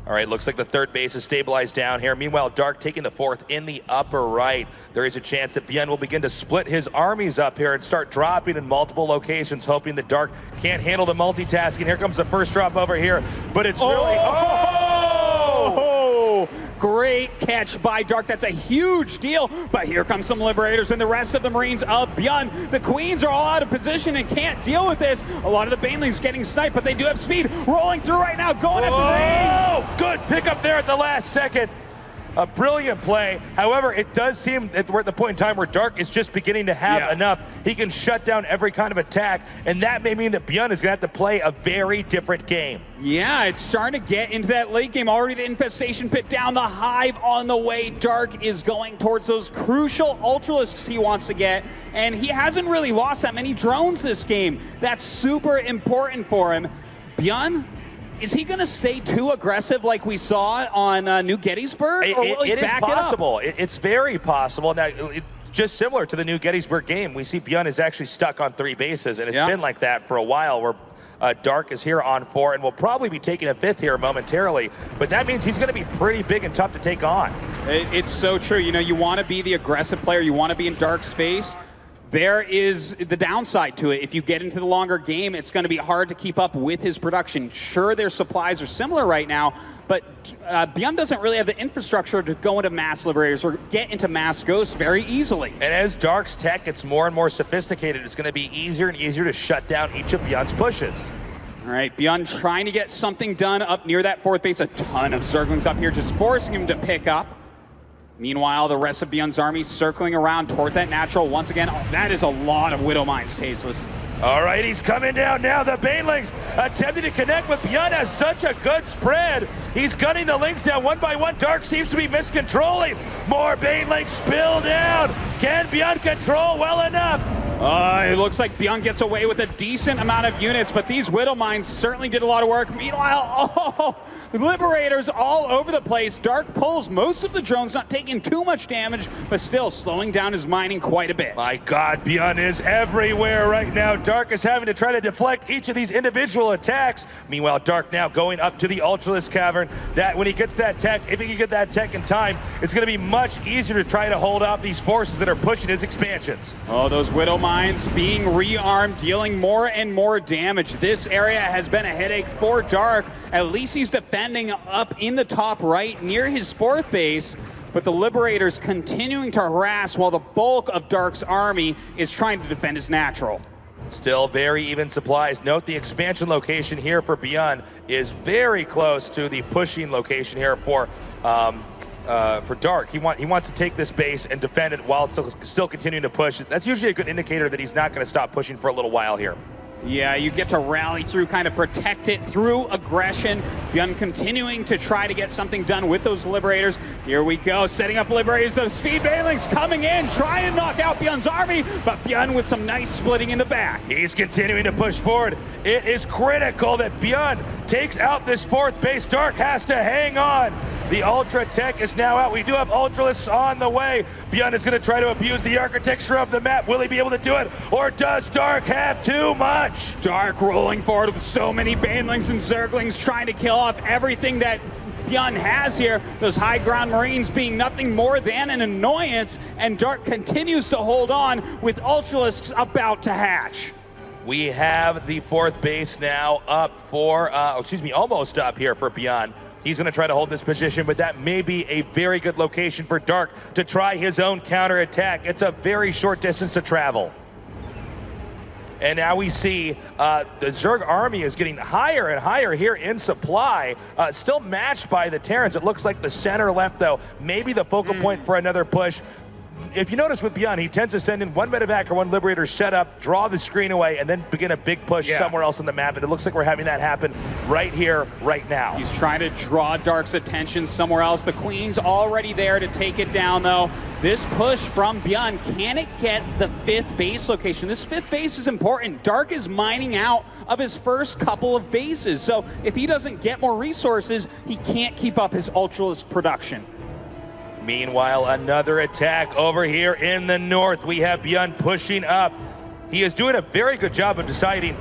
All right, looks like the third base is stabilized down here. Meanwhile, Dark taking the fourth in the upper right. There is a chance that ByuN will begin to split his armies up here and start dropping in multiple locations, hoping that Dark can't handle the multitasking. Here comes the first drop over here, but it's really... Great catch by Dark. That's a huge deal. But here comes some Liberators and the rest of the Marines of ByuN. The Queens are all out of position and can't deal with this. A lot of the Banelings getting sniped, but they do have speed. Rolling through right now, going at the Marines. Good pickup there at the last second. A brilliant play. However, it does seem that we're at the point in time where Dark is just beginning to have enough. He can shut down every kind of attack, and that may mean that ByuN is going to have to play a very different game. Yeah, it's starting to get into that late game. Already the infestation pit down, the hive on the way. Dark is going towards those crucial Ultralisks he wants to get, and he hasn't really lost that many drones this game. That's super important for him. ByuN, is he going to stay too aggressive like we saw on New Gettysburg? Or will he back it is possible. It's very possible. Now, just similar to the New Gettysburg game, we see ByuN is actually stuck on 3 bases, and it's been like that for a while, where Dark is here on 4 and will probably be taking a 5th here momentarily. But that means he's going to be pretty big and tough to take on. It's so true. You know, you want to be the aggressive player. You want to be in Dark's space. There is the downside to it. If you get into the longer game, it's going to be hard to keep up with his production. Sure, their supplies are similar right now, but ByuN doesn't really have the infrastructure to go into mass Liberators or get into mass Ghosts very easily. And as Dark's tech gets more and more sophisticated, it's going to be easier and easier to shut down each of ByuN's pushes. All right, ByuN trying to get something done up near that 4th base. A ton of Zerglings up here, just forcing him to pick up. Meanwhile, the rest of ByuN's army circling around towards that natural. Once again, that is a lot of Widow Mines, Tasteless. All right, he's coming down now. The Banelings attempting to connect with ByuN has such a good spread. He's gunning the Lings down one by one. Dark seems to be miscontrolling. More Banelings spill down. Can ByuN control well enough? It looks like ByuN gets away with a decent amount of units, but these Widow Mines certainly did a lot of work. Meanwhile, Liberators all over the place. Dark pulls most of the drones, not taking too much damage, but still slowing down his mining quite a bit. My God, ByuN is everywhere right now. Dark is having to try to deflect each of these individual attacks. Meanwhile, Dark now going up to the Ultralisk Cavern. That when he gets that tech, if he can get that tech in time, it's going to be much easier to try to hold off these forces that are pushing his expansions. Oh, those Widow Mines being rearmed, dealing more and more damage. This area has been a headache for Dark. At least he's defending up in the top right near his 4th base, but the Liberators continuing to harass while the bulk of Dark's army is trying to defend his natural. Still very even supplies. Note the expansion location here for ByuN is very close to the pushing location here for Dark. He wants to take this base and defend it while it's still continuing to push. That's usually a good indicator that he's not going to stop pushing for a little while here. Yeah, you get to rally through, kind of protect it through aggression. ByuN continuing to try to get something done with those Liberators. Here we go, setting up Liberators. The Speed Banelings coming in, trying to knock out ByuN's army, but ByuN with some nice splitting in the back. He's continuing to push forward. It is critical that ByuN takes out this 4th base. Dark has to hang on. The Ultra Tech is now out. We do have Ultralisks on the way. ByuN is going to try to abuse the architecture of the map. Will he be able to do it? Or does Dark have too much? Dark rolling forward with so many Banelings and Zerglings, trying to kill off everything that ByuN has here. Those high ground Marines being nothing more than an annoyance, and Dark continues to hold on with Ultralisks about to hatch. We have the 4th base now up for, almost up here for ByuN. He's going to try to hold this position, but that may be a very good location for Dark to try his own counterattack. It's a very short distance to travel. And now we see the Zerg army is getting higher and higher here in supply, still matched by the Terrans. It looks like the center left, though, maybe the focal point for another push. If you notice with ByuN, he tends to send in one medevac or one Liberator set up, draw the screen away, and then begin a big push somewhere else on the map. And it looks like we're having that happen right here, right now. He's trying to draw Dark's attention somewhere else. The Queen's already there to take it down, though. This push from ByuN, can it get the 5th base location? This 5th base is important. Dark is mining out of his first couple of bases. So if he doesn't get more resources, he can't keep up his Ultralisk production. Meanwhile, another attack over here in the north. We have ByuN pushing up. He is doing a very good job of deciding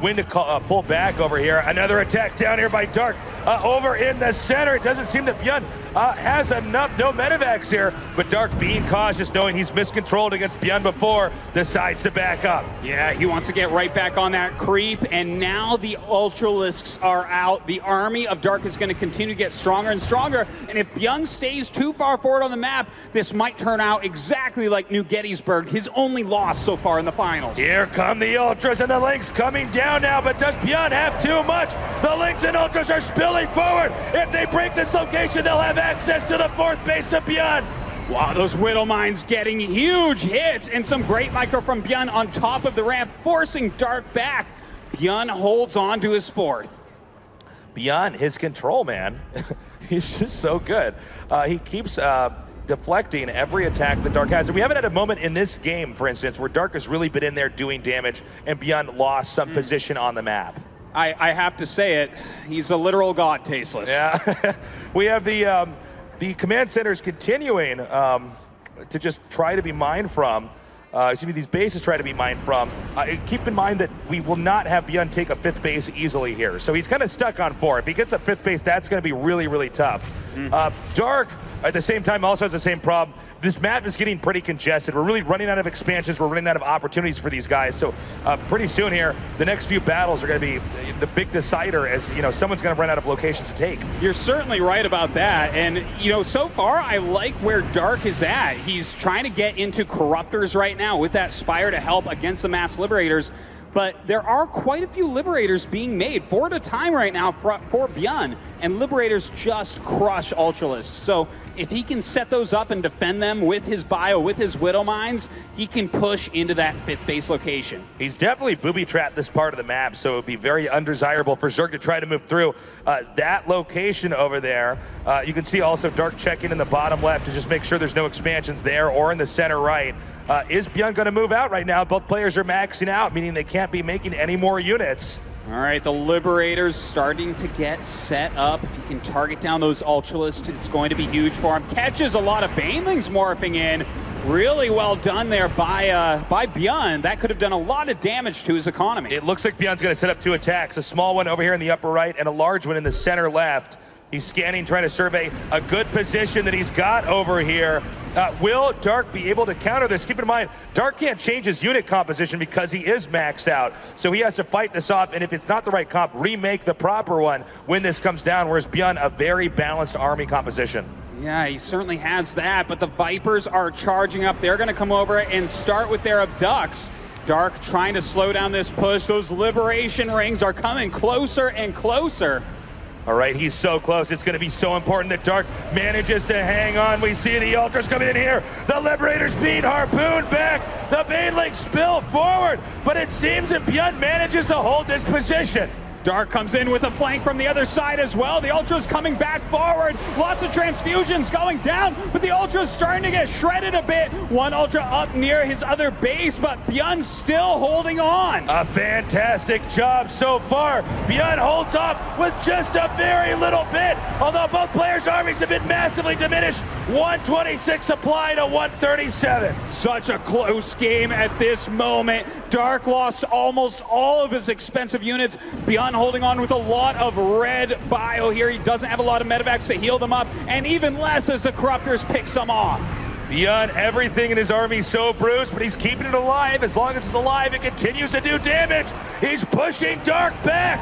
when to pull back over here. Another attack down here by Dark. over in the center. It doesn't seem that ByuN has enough, no medevacs here, but Dark being cautious, knowing he's miscontrolled against ByuN before, decides to back up. Yeah, he wants to get right back on that creep, and now the Ultralisks are out. The army of Dark is going to continue to get stronger and stronger, and if ByuN stays too far forward on the map, this might turn out exactly like New Gettysburg, his only loss so far in the finals. Here come the Ultras and the Lynx coming down now, but does ByuN have too much? The Lynx and Ultras are spilling forward. If they break this location, they'll have access to the fourth base of ByuN. Wow, those Widow Mines getting huge hits, and some great micro from ByuN on top of the ramp, forcing Dark back. ByuN holds on to his fourth. ByuN, his control, man, he's just so good. He keeps deflecting every attack that Dark has. And we haven't had a moment in this game, for instance, where Dark has really been in there doing damage and ByuN lost some position on the map. I have to say it, he's a literal god, Tasteless. Yeah, we have the command centers continuing to just try to be mined from. Excuse me, these bases try to be mined from. Keep in mind that we will not have ByuN take a fifth base easily here. So he's kind of stuck on 4. If he gets a fifth base, that's going to be really, really tough. Dark, at the same time, also has the same problem. This map is getting pretty congested. We're really running out of expansions. We're running out of opportunities for these guys. So pretty soon here, the next few battles are going to be the big decider, as you know, someone's going to run out of locations to take. You're certainly right about that. And you know, so far I like where Dark is at. He's trying to get into Corruptors right now with that Spire to help against the Mass Liberators. But there are quite a few Liberators being made, 4 at a time right now for ByuN, and Liberators just crush Ultralisks. So if he can set those up and defend them with his bio, with his Widow Mines, he can push into that 5th base location. He's definitely booby-trapped this part of the map, so it would be very undesirable for Zerg to try to move through that location over there. You can see also Dark checking in the bottom left to just make sure there's no expansions there, or in the center right. Is ByuN going to move out right now? Both players are maxing out, meaning they can't be making any more units. All right, the Liberators starting to get set up. If he can target down those Ultralisks, it's going to be huge for him. Catches a lot of Banelings morphing in. Really well done there by ByuN. That could have done a lot of damage to his economy. It looks like ByuN's going to set up 2 attacks, a small one over here in the upper right and a large one in the center left. He's scanning, trying to survey a good position that he's got over here. Will Dark be able to counter this? Keep in mind, Dark can't change his unit composition because he is maxed out. So he has to fight this off, and if it's not the right comp, remake the proper one when this comes down, whereas ByuN, a very balanced army composition. Yeah, he certainly has that, but the Vipers are charging up. They're going to come over and start with their Abducts. Dark trying to slow down this push. Those Liberation Rings are coming closer and closer. All right, he's so close. It's going to be so important that Dark manages to hang on. We see the Ultras coming in here. The Liberators being harpooned back. The Banelings spill forward, but it seems that ByuN manages to hold this position. Dark comes in with a flank from the other side as well. The Ultras coming back forward. Lots of transfusions going down, but the Ultras starting to get shredded a bit. One Ultra up near his other base, but ByuN still holding on. A fantastic job so far. ByuN holds off with just a very little bit, although both players' armies have been massively diminished. 126 supply to 137. Such a close game at this moment. Dark lost almost all of his expensive units. ByuN holding on with a lot of red bio here. He doesn't have a lot of medevacs to heal them up, and even less as the Corruptors pick some off. ByuN, everything in his army so bruised, but he's keeping it alive. As long as it's alive, it continues to do damage. He's pushing Dark back.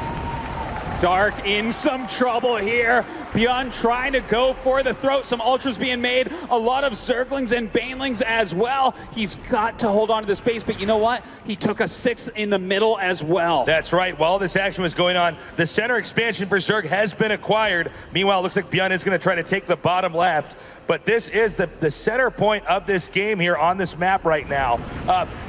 Dark in some trouble here. ByuN trying to go for the throat. Some Ultras being made. A lot of Zerglings and Banelings as well. He's got to hold on to this base, but you know what? He took a 6 in the middle as well. That's right. While this action was going on, the center expansion for Zerg has been acquired. Meanwhile, it looks like ByuN is going to try to take the bottom left. But this is the center point of this game here on this map right now.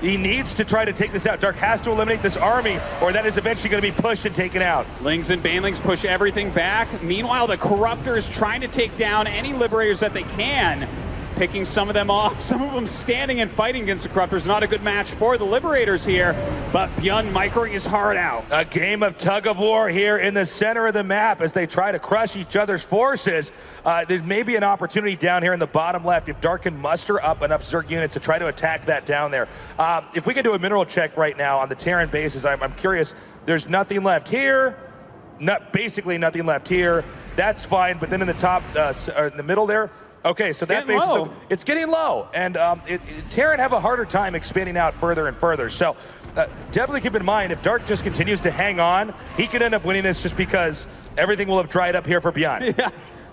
He needs to try to take this out. Dark has to eliminate this army, or that is eventually going to be pushed and taken out. Lings and Banelings push everything back. Meanwhile, the Corruptors trying to take down any Liberators that they can. Picking some of them off, some of them standing and fighting against the Corruptors. Not a good match for the Liberators here, but ByuN microing his heart out. A game of tug of war here in the center of the map as they try to crush each other's forces. There may be an opportunity down here in the bottom left if Dark can muster up enough Zerg units to try to attack that down there. If we can do a mineral check right now on the Terran bases, I'm curious. There's nothing left here. basically nothing left here. That's fine, but then in the top, or in the middle there, okay, so that base is, it's getting low, and Terran have a harder time expanding out further and further. So definitely keep in mind, if Dark just continues to hang on, he could end up winning this just because everything will have dried up here for ByuN. Yeah,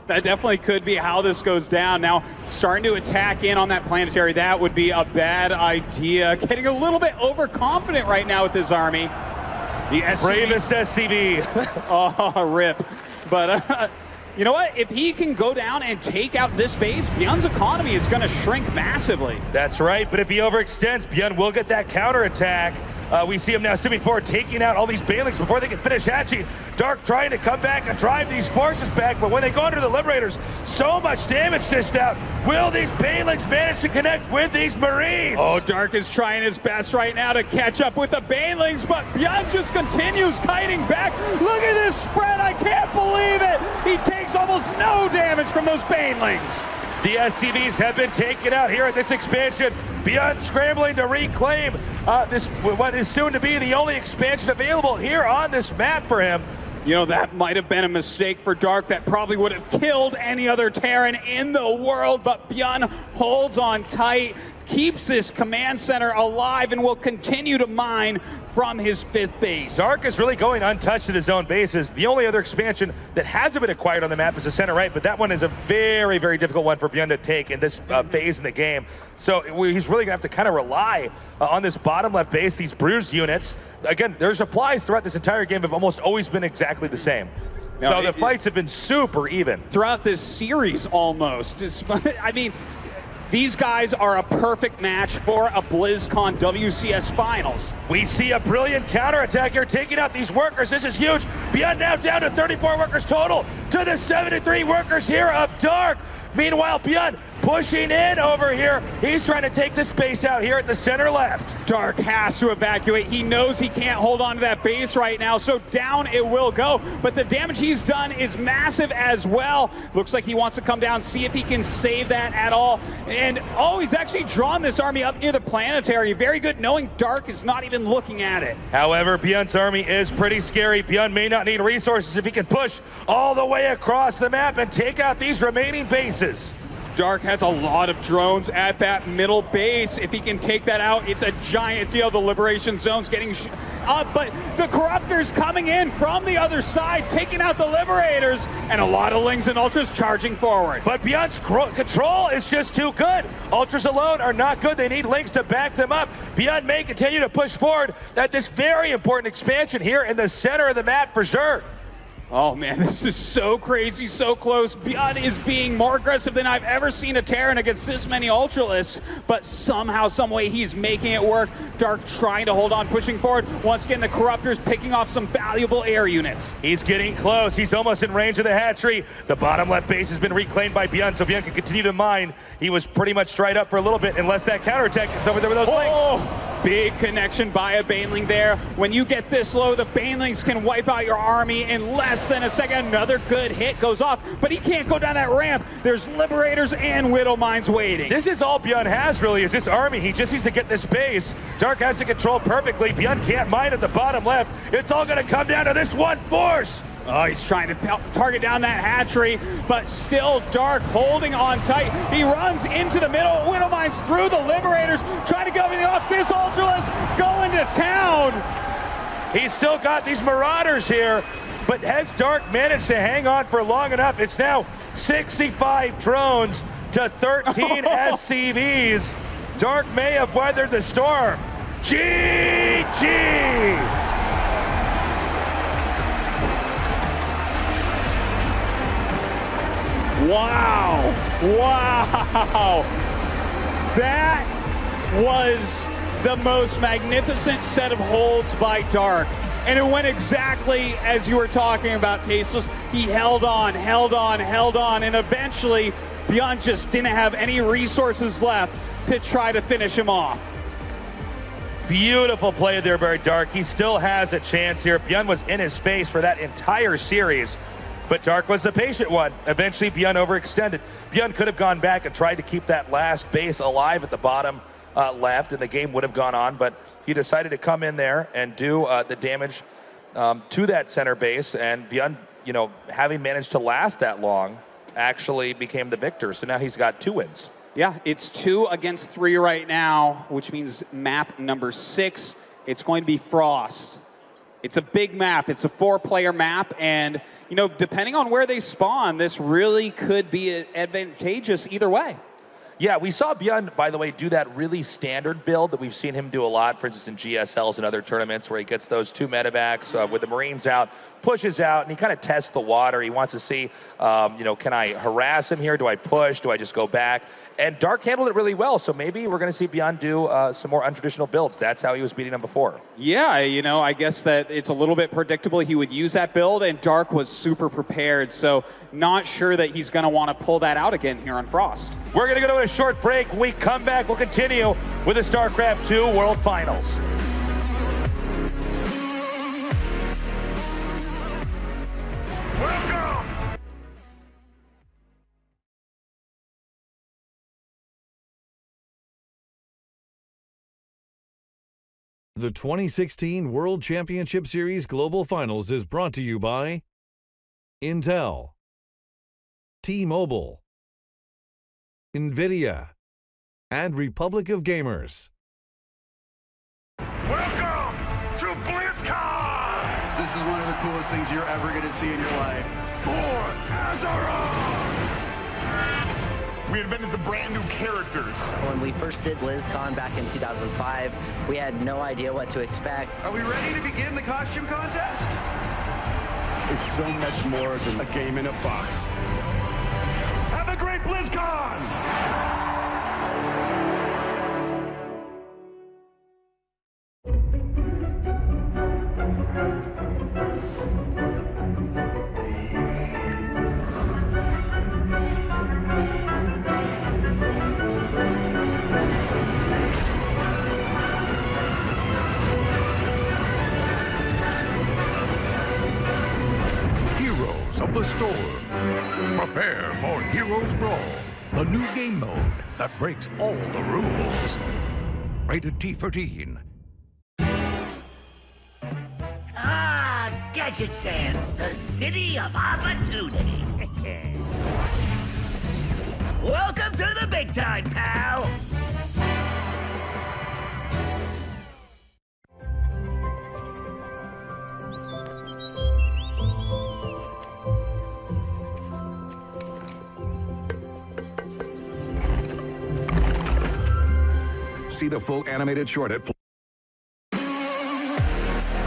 that definitely could be how this goes down. Now, starting to attack in on that planetary, that would be a bad idea. Getting a little bit overconfident right now with his army. The SCV. Bravest SCV. Oh, rip. But you know what? If he can go down and take out this base, ByuN's economy is going to shrink massively. That's right, but if he overextends, ByuN will get that counterattack. We see him now stepping forward, taking out all these Banelings before they can finish hatching. Dark trying to come back and drive these forces back, but when they go under the Liberators, so much damage dished out. Will these Banelings manage to connect with these Marines? Oh, Dark is trying his best right now to catch up with the Banelings, but ByuN just continues kiting back. Look at this spread, I can't believe it! He takes almost no damage from those Banelings. The SCVs have been taken out here at this expansion. ByuN scrambling to reclaim this, what is soon to be the only expansion available here on this map for him. You know, that might have been a mistake for Dark. That probably would have killed any other Terran in the world, but ByuN holds on tight, keeps this command center alive, and will continue to mine from his 5th base. Dark is really going untouched at his own bases. The only other expansion that hasn't been acquired on the map is the center right, but that one is a very, very difficult one for ByuN to take in this phase in the game. So he's really gonna have to kind of rely on this bottom left base, these bruised units. Again, their supplies throughout this entire game have almost always been exactly the same. So the fights have been super even. Throughout this series, almost. I mean, these guys are a perfect match for a BlizzCon WCS Finals. We see a brilliant counterattack here, taking out these workers. This is huge. ByuN now down to 34 workers total to the 73 workers here of Dark. Meanwhile, ByuN pushing in over here. He's trying to take this base out here at the center left. Dark has to evacuate. He knows he can't hold on to that base right now, so down it will go. But the damage he's done is massive as well. Looks like he wants to come down, see if he can save that at all. And, oh, he's actually drawn this army up near the planetary. Very good knowing Dark is not even looking at it. However, ByuN's army is pretty scary. ByuN may not need resources if he can push all the way across the map and take out these remaining bases. Dark has a lot of drones at that middle base. If he can take that out, it's a giant deal. The Liberation Zone's getting but the Corruptors coming in from the other side, taking out the Liberators, and a lot of Lings and Ultras charging forward. But ByuN's control is just too good. Ultras alone are not good. They need Lings to back them up. ByuN may continue to push forward at this very important expansion here in the center of the map for sure. Oh man, this is so crazy, so close. ByuN is being more aggressive than I've ever seen a Terran against this many Ultralists, but somehow, some way, he's making it work. Dark trying to hold on, pushing forward. Once again, the Corruptors picking off some valuable air units. He's getting close. He's almost in range of the hatchery. The bottom left base has been reclaimed by ByuN, so ByuN can continue to mine. He was pretty much dried up for a little bit unless that counterattack is over there with those Lings. Big connection by a Baneling there. When you get this low, the Banelings can wipe out your army in less than a second. Another good hit goes off, but he can't go down that ramp. There's Liberators and Widow Mines waiting. This is all ByuN has, really, is this army. He just needs to get this base. Dark has to control perfectly. ByuN can't mine at the bottom left. It's all going to come down to this one force. Oh, he's trying to target down that hatchery, but still Dark holding on tight. He runs into the middle, Widow Mines through the Liberators, trying to get everything off. This Ultralist going to town. He's still got these Marauders here, but has Dark managed to hang on for long enough? It's now 65 drones to 13 SCVs. Dark may have weathered the storm. GG! Wow, wow. That was the most magnificent set of holds by Dark. And it went exactly as you were talking about, Tasteless. He held on, and eventually ByuN just didn't have any resources left to try to finish him off. Beautiful play there by Dark. He still has a chance here. ByuN was in his face for that entire series. But Dark was the patient one. Eventually, ByuN overextended. ByuN could have gone back and tried to keep that last base alive at the bottom left, and the game would have gone on, but he decided to come in there and do the damage to that center base, and ByuN, you know, having managed to last that long, actually became the victor. So now he's got 2 wins. Yeah, it's 2 against 3 right now, which means map number 6. It's going to be Frost. It's a big map. It's a 4-player map, and you know, depending on where they spawn, this really could be advantageous either way. Yeah, we saw ByuN, by the way, do that really standard build that we've seen him do a lot, for instance, in GSLs and other tournaments, where he gets those 2 medevacs with the Marines out, pushes out, and he kind of tests the water. He wants to see, you know, can I harass him here? Do I push? Do I just go back? And Dark handled it really well, so maybe we're going to see ByuN do some more untraditional builds. That's how he was beating him before. Yeah, you know, I guess that it's a little bit predictable he would use that build, and Dark was super prepared, so not sure that he's going to want to pull that out again here on Frost. We're going to go to a short break. When we come back, we'll continue with the StarCraft 2 World Finals. Welcome! The 2016 World Championship Series Global Finals is brought to you by Intel, T-Mobile, NVIDIA, and Republic of Gamers. Welcome to BlizzCon! This is one of the coolest things you're ever going to see in your life. For Azeroth! We invented some brand new characters. When we first did BlizzCon back in 2005, we had no idea what to expect. Are we ready to begin the costume contest? It's so much more than a game in a box. Have a great BlizzCon! Of the storm. Prepare for Heroes Brawl, the new game mode that breaks all the rules. Rated T13. Ah, Gadget Sand, the city of opportunity. Welcome to the big time, pal. See the full animated short at...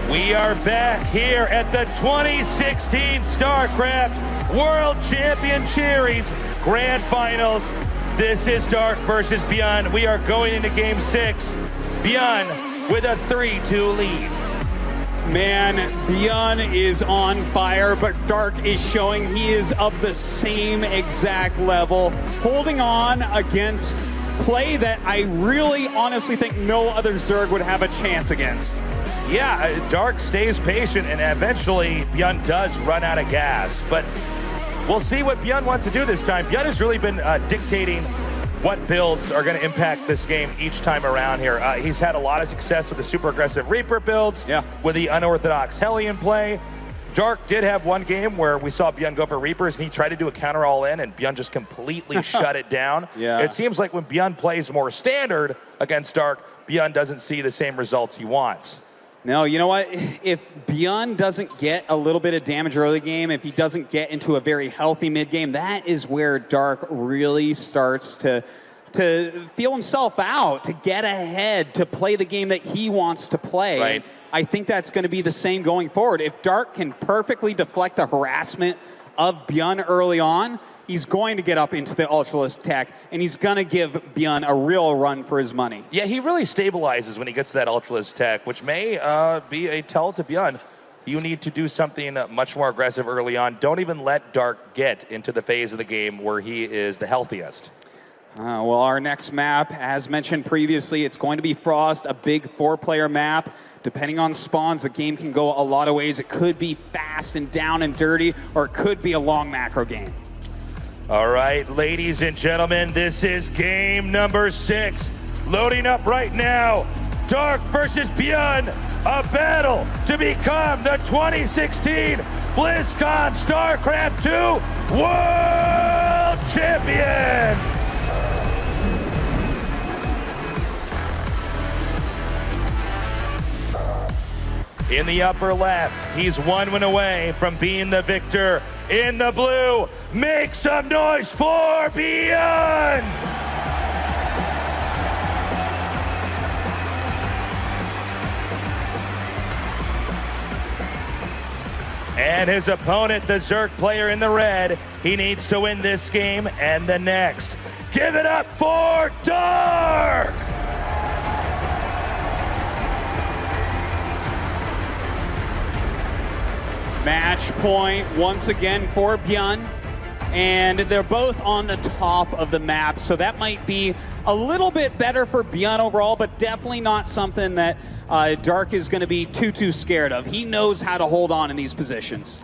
We are back here at the 2016 StarCraft World Champion Series Grand Finals. This is Dark versus ByuN. We are going into Game 6. ByuN with a 3-2 lead. Man, ByuN is on fire, but Dark is showing he is of the same exact level, holding on against play that I really honestly think no other Zerg would have a chance against. Yeah, Dark stays patient, and eventually ByuN does run out of gas. But we'll see what ByuN wants to do this time. ByuN has really been dictating what builds are going to impact this game each time around here. He's had a lot of success with the super aggressive Reaper builds, with the unorthodox Hellion play. Dark did have one game where we saw ByuN go for Reapers, and he tried to do a counter all in, and ByuN just completely shut it down. Yeah. It seems like when ByuN plays more standard against Dark, ByuN doesn't see the same results he wants. No, you know what? If ByuN doesn't get a little bit of damage early game, if he doesn't get into a very healthy mid game, that is where Dark really starts to feel himself out, to get ahead, to play the game that he wants to play. Right. I think that's going to be the same going forward. If Dark can perfectly deflect the harassment of ByuN early on, he's going to get up into the Ultralisk tech, and he's going to give ByuN a real run for his money. Yeah, he really stabilizes when he gets to that Ultralisk tech, which may be a tell to ByuN. You need to do something much more aggressive early on. Don't even let Dark get into the phase of the game where he is the healthiest. Well, our next map, as mentioned previously, it's going to be Frost, a big 4-player map. Depending on spawns, the game can go a lot of ways. It could be fast and down and dirty, or it could be a long macro game. All right, ladies and gentlemen, this is game number 6. Loading up right now. Dark versus ByuN, a battle to become the 2016 BlizzCon StarCraft 2 World Champion! In the upper left, he's 1 win away from being the victor. In the blue, make some noise for ByuN! And his opponent, the Zerg player in the red, he needs to win this game and the next. Give it up for Dark! Match point once again for ByuN, and they're both on the top of the map, so that might be a little bit better for ByuN overall, but definitely not something that Dark is going to be too scared of. He knows how to hold on in these positions.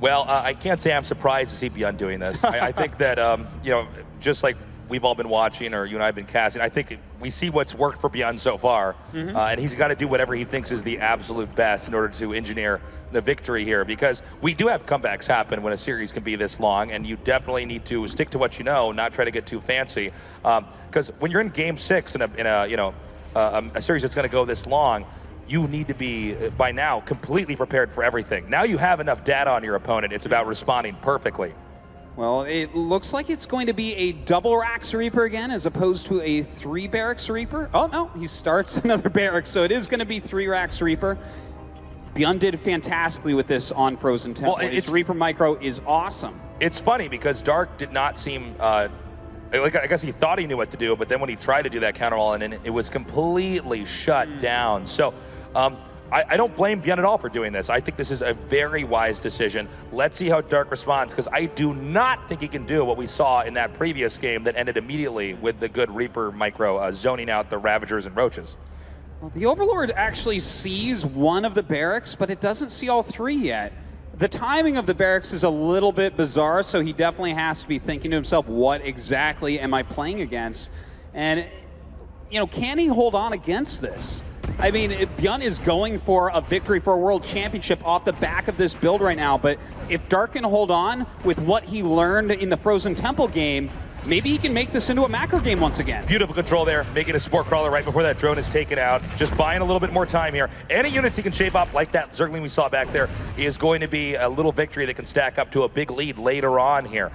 Well, I can't say I'm surprised to see ByuN doing this. I think that, you know, just like we've all been watching, or you and I have been casting, I think we see what's worked for ByuN so far, and he's got to do whatever he thinks is the absolute best in order to engineer the victory here, because we do have comebacks happen when a series can be this long, and you definitely need to stick to what you know, not try to get too fancy, because when you're in Game 6 in a series that's going to go this long, you need to be, by now, completely prepared for everything. Now you have enough data on your opponent, it's about responding perfectly. Well, it looks like it's going to be a double Rax Reaper again, as opposed to a 3 Barracks Reaper. Oh no, he starts another Barracks, so it is going to be 3 Rax Reaper. ByuN did fantastically with this on Frozen Temple. Well, his Reaper Micro is awesome. It's funny, because Dark did not seem, like, I guess he thought he knew what to do, but then when he tried to do that counter wall, and it was completely shut down. So, I don't blame ByuN at all for doing this. I think this is a very wise decision. Let's see how Dark responds, because I do not think he can do what we saw in that previous game that ended immediately with the good Reaper Micro zoning out the Ravagers and Roaches. Well, the Overlord actually sees one of the barracks, but it doesn't see all 3 yet. The timing of the barracks is a little bit bizarre, so he definitely has to be thinking to himself, what exactly am I playing against? And, you know, can he hold on against this? I mean, ByuN is going for a victory for a world championship off the back of this build right now, but if Dark can hold on with what he learned in the Frozen Temple game, maybe he can make this into a macro game once again. Beautiful control there, making a Spore Crawler right before that drone is taken out. Just buying a little bit more time here. Any units he can shape up, like that Zergling we saw back there, is going to be a little victory that can stack up to a big lead later on here.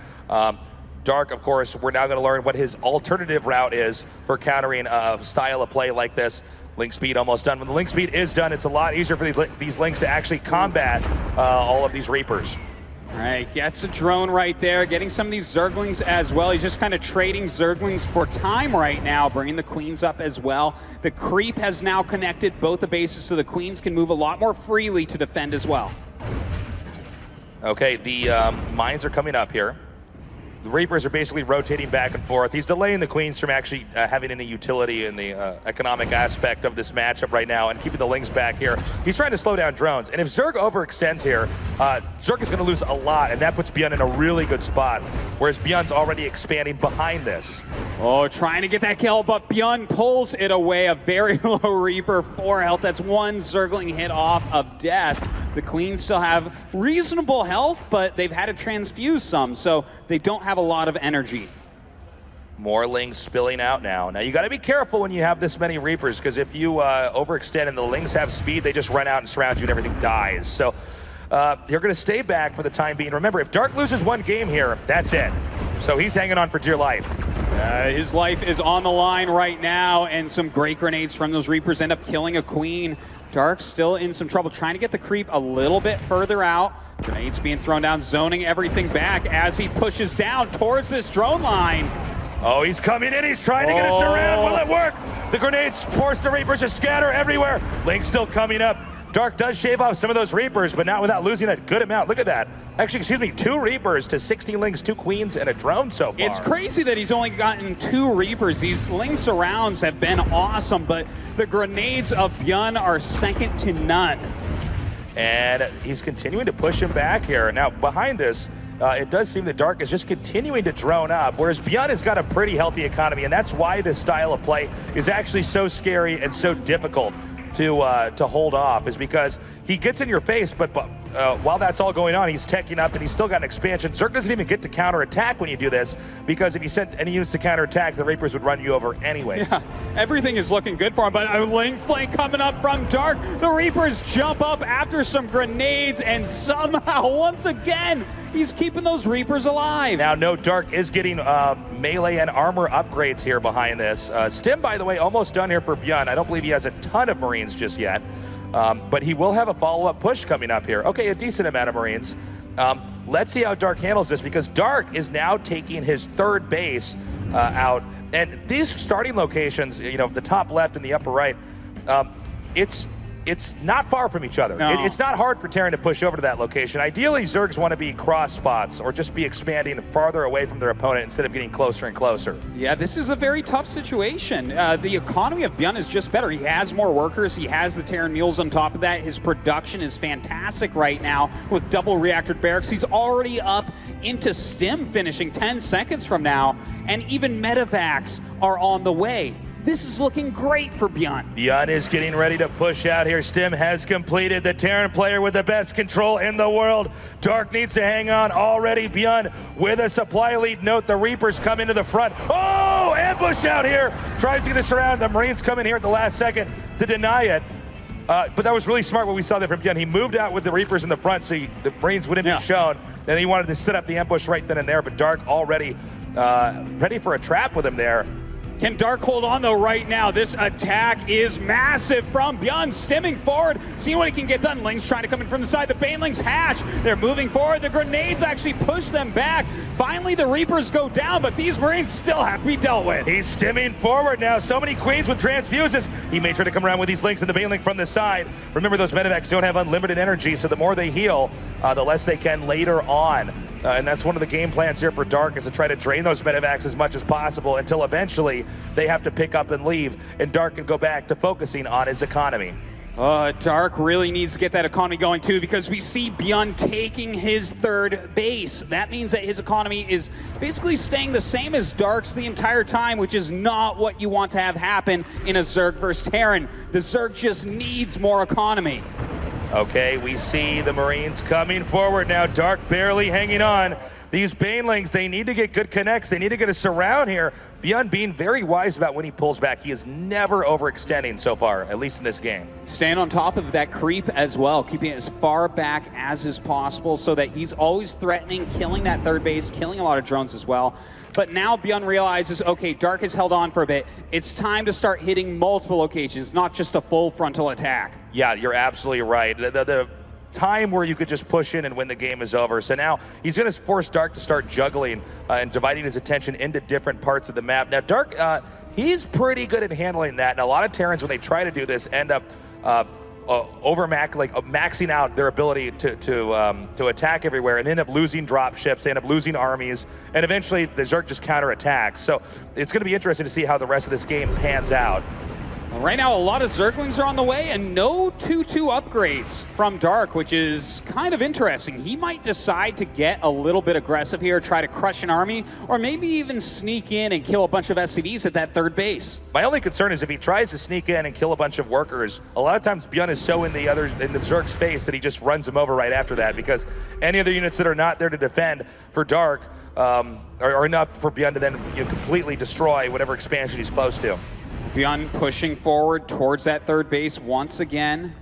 Dark, of course, we're now going to learn what his alternative route is for countering a style of play like this. Link speed almost done. When the link speed is done, it's a lot easier for these links to actually combat all of these Reapers. All right, gets a drone right there, getting some of these Zerglings as well. He's just kind of trading Zerglings for time right now, bringing the Queens up as well. The creep has now connected both the bases, so the Queens can move a lot more freely to defend as well. Okay, the mines are coming up here. The Reapers are basically rotating back and forth. He's delaying the Queens from actually having any utility in the economic aspect of this matchup right now and keeping the Lings back here. He's trying to slow down drones. And if Zerg overextends here, Zerg is going to lose a lot, and that puts ByuN in a really good spot, whereas ByuN's already expanding behind this. Oh, trying to get that kill, but ByuN pulls it away. A very low Reaper, 4 health. That's 1 Zergling hit off of death. The Queens still have reasonable health, but they've had to transfuse some, so they don't have a lot of energy. More Lings spilling out now. Now you got to be careful when you have this many Reapers, because if you overextend and the Lings have speed, they just run out and surround you and everything dies. So they're going to stay back for the time being. Remember, if Dark loses one game here, that's it. So he's hanging on for dear life. His life is on the line right now, and some great grenades from those Reapers end up killing a Queen. Dark still in some trouble, trying to get the creep a little bit further out. Grenades being thrown down, zoning everything back as he pushes down towards this drone line. Oh, he's coming in, he's trying to get us around. Will it work? The grenades force the Reapers to scatter everywhere. Link still coming up. Dark does shave off some of those Reapers, but not without losing a good amount. Look at that. Actually, excuse me, 2 Reapers to 16 Lings, 2 Queens, and a drone so far. It's crazy that he's only gotten 2 Reapers. These Ling surrounds have been awesome, but the grenades of ByuN are second to none. And he's continuing to push him back here. Now, behind this, it does seem that Dark is just continuing to drone up, whereas ByuN has got a pretty healthy economy, and that's why this style of play is actually so scary and so difficult to hold off, is because he gets in your face, but while that's all going on, he's teching up and he's still got an expansion. Zerg doesn't even get to counterattack when you do this, because if you sent any units to counterattack, the Reapers would run you over anyway. Yeah, everything is looking good for him, but a link flank coming up from Dark. The Reapers jump up after some grenades, and somehow, once again, he's keeping those Reapers alive. Now, no, Dark is getting melee and armor upgrades here behind this. Stim, by the way, almost done here for ByuN. I don't believe he has a ton of Marines just yet, but he will have a follow-up push coming up here. Okay, a decent amount of Marines. Let's see how Dark handles this, because Dark is now taking his third base out. And these starting locations, you know, the top left and the upper right, it's not far from each other. No. It's not hard for Terran to push over to that location. Ideally, Zergs want to be cross spots or just be expanding farther away from their opponent instead of getting closer and closer. Yeah, this is a very tough situation. The economy of ByuN is just better. He has more workers. He has the Terran mules on top of that. His production is fantastic right now with double reactor barracks. He's already up into Stim, finishing 10 seconds from now, and even medevacs are on the way. This is looking great for ByuN. ByuN is getting ready to push out here. Stim has completed, the Terran player with the best control in the world. Dark needs to hang on already. ByuN with a supply lead. Note the Reapers come into the front. Oh, ambush out here. Tries to get us around. The Marines come in here at the last second to deny it. But that was really smart what we saw there from ByuN. He moved out with the Reapers in the front so the Marines wouldn't be shown. Then he wanted to set up the ambush right then and there, but Dark already ready for a trap with him there. Can Dark hold on though right now? This attack is massive from ByuN, stimming forward, seeing what he can get done. Lings trying to come in from the side. The Banelings hatch. They're moving forward. The grenades actually push them back. Finally, the Reapers go down, but these Marines still have to be dealt with. He's stimming forward now. So many Queens with transfuses. He may try to come around with these Lings and the Baneling from the side. Remember, those medevacs don't have unlimited energy, so the more they heal, the less they can later on. And that's one of the game plans here for Dark, is to try to drain those medevacs as much as possible until eventually they have to pick up and leave, and Dark can go back to focusing on his economy. Dark really needs to get that economy going too, because we see ByuN taking his third base. That means that his economy is basically staying the same as Dark's the entire time, which is not what you want to have happen in a Zerg versus Terran. The Zerg just needs more economy. Okay, we see the Marines coming forward now. Dark barely hanging on. These Banelings, they need to get good connects. They need to get a surround here. ByuN being very wise about when he pulls back. He is never overextending so far, at least in this game. Staying on top of that creep as well, keeping it as far back as is possible so that he's always threatening, killing that third base, killing a lot of drones as well. But now ByuN realizes, okay, Dark has held on for a bit. It's time to start hitting multiple locations, not just a full frontal attack. Yeah, you're absolutely right. The time where you could just push in and win the game is over. So now he's going to force Dark to start juggling and dividing his attention into different parts of the map. Now, Dark, he's pretty good at handling that. And a lot of Terrans, when they try to do this, end up maxing out their ability to attack everywhere, and they end up losing drop ships, they end up losing armies, and eventually the Zerg just counterattacks. So it's going to be interesting to see how the rest of this game pans out. Well, right now, a lot of Zerglings are on the way, and no 2-2 upgrades from Dark, which is kind of interesting. He might decide to get a little bit aggressive here, try to crush an army, or maybe even sneak in and kill a bunch of SCVs at that third base. My only concern is if he tries to sneak in and kill a bunch of workers, a lot of times ByuN is so in the Zerg space that he just runs them over right after that, because any other units that are not there to defend for Dark are enough for ByuN to then completely destroy whatever expansion he's close to. ByuN pushing forward towards that third base once again.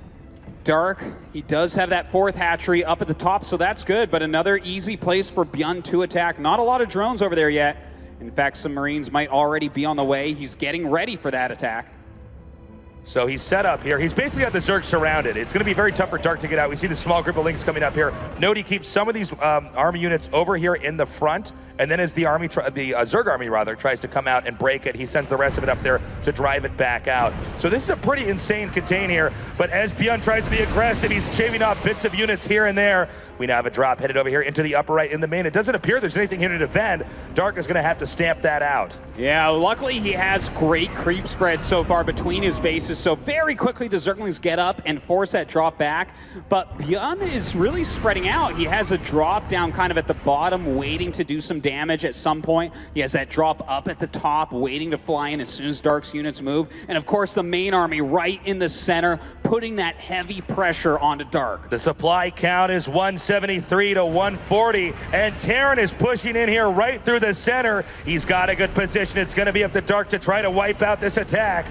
Dark, he does have that fourth hatchery up at the top, so that's good, but another easy place for ByuN to attack. Not a lot of drones over there yet. In fact, some Marines might already be on the way. He's getting ready for that attack. So he's set up here. He's basically got the Zerg surrounded. It's going to be very tough for Dark to get out. We see the small group of Lings coming up here. Note he keeps some of these army units over here in the front, and then as the Zerg army rather tries to come out and break it, he sends the rest of it up there to drive it back out. So this is a pretty insane contain here, but as ByuN tries to be aggressive, he's shaving off bits of units here and there. We now have a drop headed over here into the upper right in the main. It doesn't appear there's anything here to defend. Dark is going to have to stamp that out. Yeah, luckily he has great creep spread so far between his bases, bases. So very quickly the Zerglings get up and force that drop back. But ByuN is really spreading out. He has a drop down kind of at the bottom, waiting to do some damage at some point. He has that drop up at the top, waiting to fly in as soon as Dark's units move. And of course the main army right in the center, putting that heavy pressure onto Dark. The supply count is 173 to 140, and Terran is pushing in here right through the center. He's got a good position. It's going to be up to Dark to try to wipe out this attack.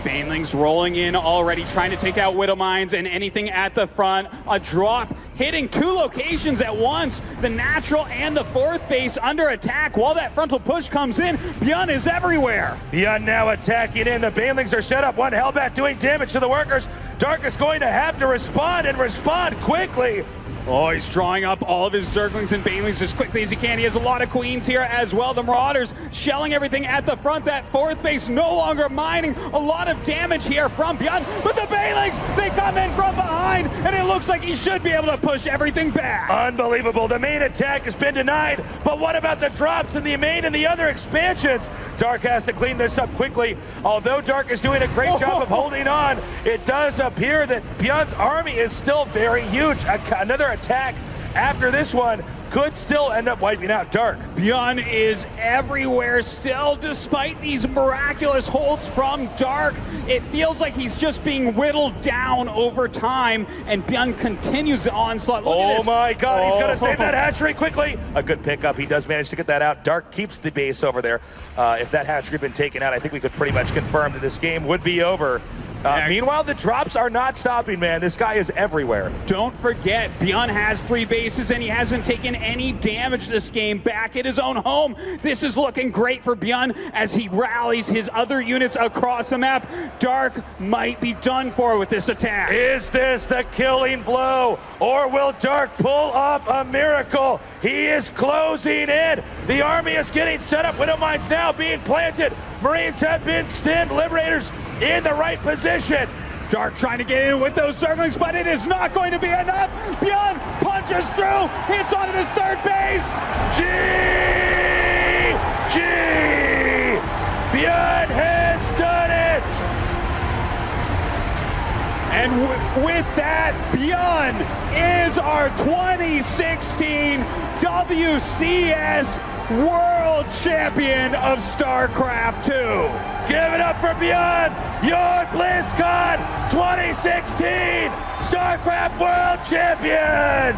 Banelings rolling in already, trying to take out Widow Mines and anything at the front. A drop hitting two locations at once. The natural and the fourth base under attack. While that frontal push comes in, ByuN is everywhere. ByuN now attacking in. The Banelings are set up. One Hellbat doing damage to the workers. Dark is going to have to respond and respond quickly. Oh, he's drawing up all of his Zerglings and Banelings as quickly as he can. He has a lot of Queens here as well. The Marauders shelling everything at the front. That fourth base no longer mining. A lot of damage here from ByuN. But the Banelings, they come in from behind, and it looks like he should be able to push everything back. Unbelievable. The main attack has been denied. But what about the drops in the main and the other expansions? Dark has to clean this up quickly. Although Dark is doing a great job of holding on, it does appear that ByuN's army is still very huge. Another attack after this one could still end up wiping out Dark. ByuN is everywhere still, despite these miraculous holds from Dark. It feels like he's just being whittled down over time, and ByuN continues the onslaught. Look at Oh this. my God, he's gonna save that hatchery quickly. A good pickup, he does manage to get that out. Dark keeps the base over there. If that hatchery had been taken out, I think we could pretty much confirm that this game would be over. Meanwhile, the drops are not stopping, man. This guy is everywhere. Don't forget, ByuN has 3 bases and he hasn't taken any damage this game back at his own home. This is looking great for ByuN as he rallies his other units across the map. Dark might be done for with this attack. Is this the killing blow, or will Dark pull off a miracle? He is closing in. The army is getting set up. Widow Mines now being planted. Marines have been stemmed. Liberators in the right position. Dark trying to get in with those Zerglings, but it is not going to be enough. ByuN punches through, hits onto his third base. G! ByuN has done it! And with that, ByuN is our 2016 WCS World Champion of StarCraft 2. Give it up for ByuN, your BlizzCon 2016 StarCraft World Champion!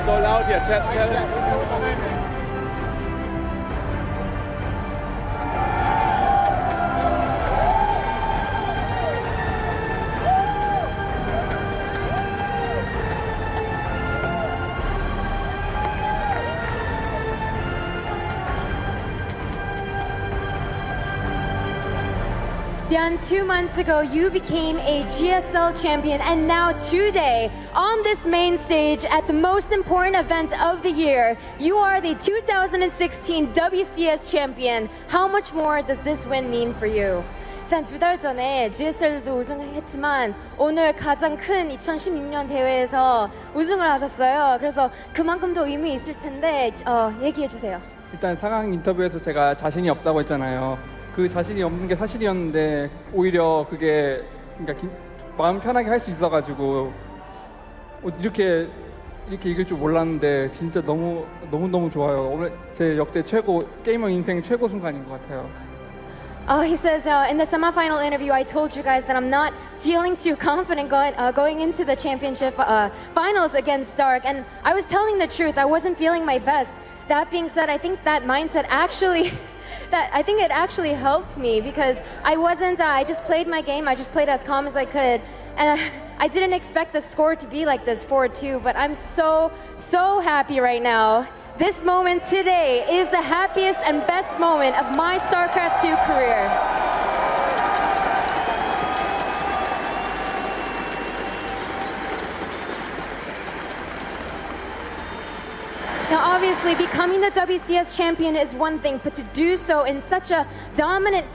So loud here, tell him. ByuN, 2 months ago, you became a GSL champion, and now today, on this main stage at the most important event of the year, you are the 2016 WCS champion. How much more does this win mean for you? 일단 2달 전에 GSL도 우승했지만 오늘 가장 큰 2016년 대회에서 우승을 하셨어요. 그래서 그만큼 더 의미 있을 텐데 얘기해 주세요. 일단 상황 인터뷰에서 제가 자신이 없다고 했잖아요. 그 자신이 없는 게 사실이었는데 오히려 그게 그러니까 마음 편하게 할 수 있어가지고 이렇게 이길 줄 몰랐는데 진짜 너무 좋아요. 오늘 제 역대 최고 게이머 인생 최고 순간인 것 같아요. He says, in the semifinal interview, I told you guys that I'm not feeling too confident going into the championship finals against Dark, and I was telling the truth. I wasn't feeling my best. That being said, I think that mindset actually that I think it actually helped me because I wasn't, I just played my game, I just played as calm as I could, and I didn't expect the score to be like this, 4-2, but I'm so happy right now. This moment today is the happiest and best moment of my StarCraft 2 career. Now, obviously, becoming the WCS champion is one thing, but to do so in such a dominant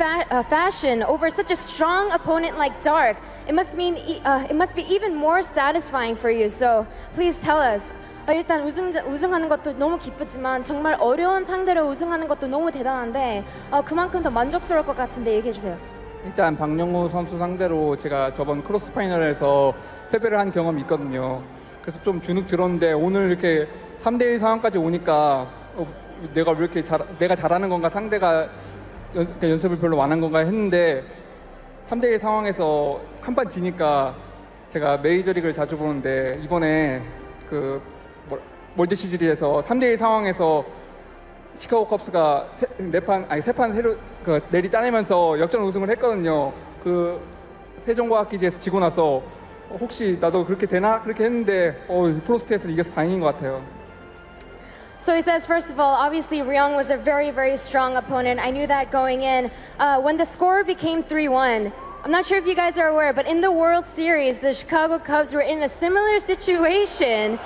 fashion over such a strong opponent like Dark, it must be even more satisfying for you. So, please tell us. 일단 우승하는 것도 너무 기쁘지만 정말 어려운 상대로 우승하는 것도 너무 대단한데 그만큼 더 만족스러울 것 같은데 얘기해 주세요. 일단 박영우 선수 상대로 제가 저번 크로스 파이널에서 패배를 한 경험이 있거든요. 그래서 좀 주눅 들었는데 오늘 이렇게 3대1 상황까지 오니까 내가 왜 이렇게 내가 잘하는 건가 상대가 연습을 별로 안 한 건가 했는데 3대1 상황에서 한 판 지니까 제가 메이저리그를 자주 보는데 이번에 그 월드 시리즈에서 3대1 상황에서 시카고 컵스가 세 판 새로 내리 따내면서 역전 우승을 했거든요. 그 세종과학기지에서 지고 나서 혹시 나도 그렇게 되나 그렇게 했는데 프로스트에서 이겨서 다행인 것 같아요. So he says, first of all, obviously Ryung was a very, very strong opponent. I knew that going in. When the score became 3-1, I'm not sure if you guys are aware, but in the World Series, the Chicago Cubs were in a similar situation,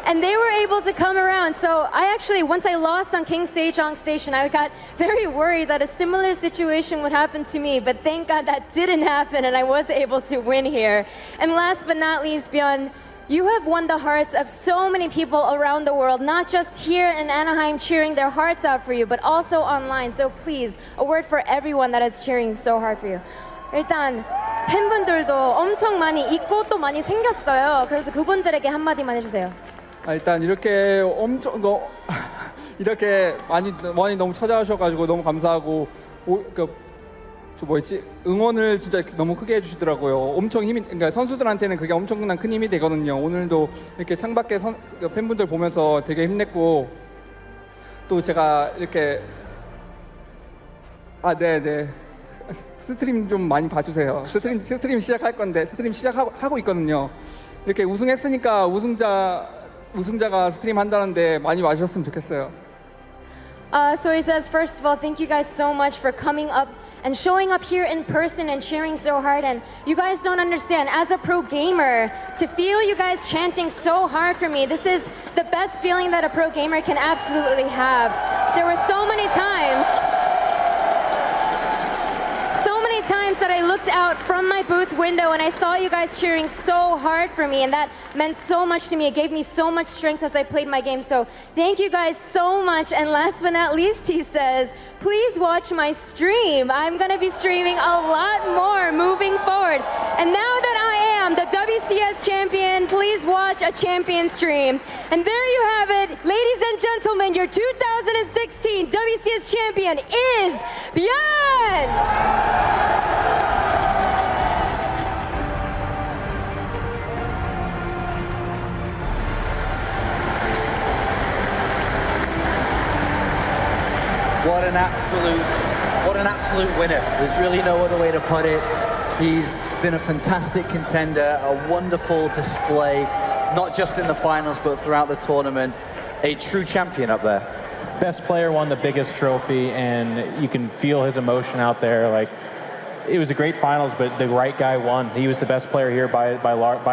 and they were able to come around. So I actually, once I lost on King Sejong Station, I got very worried that a similar situation would happen to me, but thank God that didn't happen, and I was able to win here. And last but not least, ByuN, you have won the hearts of so many people around the world, not just here in Anaheim cheering their hearts out for you, but also online. So please, a word for everyone that is cheering so hard for you. 일단 팬분들도 엄청 많이 있고 또 많이 생겼어요. 그래서 그분들에게 한마디만 해주세요. 일단 이렇게 이렇게 많이 너무 찾아오셔가지고 너무 감사하고 응원을 진짜 너무 크게 해주시더라고요. 엄청 그러니까 선수들한테는 그게 엄청난 큰 힘이 되거든요. 오늘도 이렇게 창밖에 팬분들 보면서 되게 힘냈고 또 제가 이렇게 네네 스트림 좀 많이 봐주세요. 스트림 시작할 건데 스트림 시작하고 있거든요. 이렇게 우승했으니까 우승자가 스트림 한다는데 많이 와주셨으면 좋겠어요. So he says, first of all, thank you guys so much for coming up and showing up here in person and cheering so hard. And you guys don't understand, as a pro gamer, to feel you guys chanting so hard for me, this is the best feeling that a pro gamer can absolutely have. There were so many times that I looked out from my booth window and I saw you guys cheering so hard for me, and that meant so much to me. It gave me so much strength as I played my game. So thank you guys so much. And last but not least, he says, please watch my stream. I'm going to be streaming a lot more moving forward. And now that I am the WCS champion, please watch a champion stream. And there you have it. Ladies and gentlemen, your 2016 WCS champion is ByuN! What an absolute winner. There's really no other way to put it. He's been a fantastic contender, a wonderful display, not just in the finals, but throughout the tournament. A true champion up there. Best player won the biggest trophy, and you can feel his emotion out there. Like, it was a great finals, but the right guy won. He was the best player here by and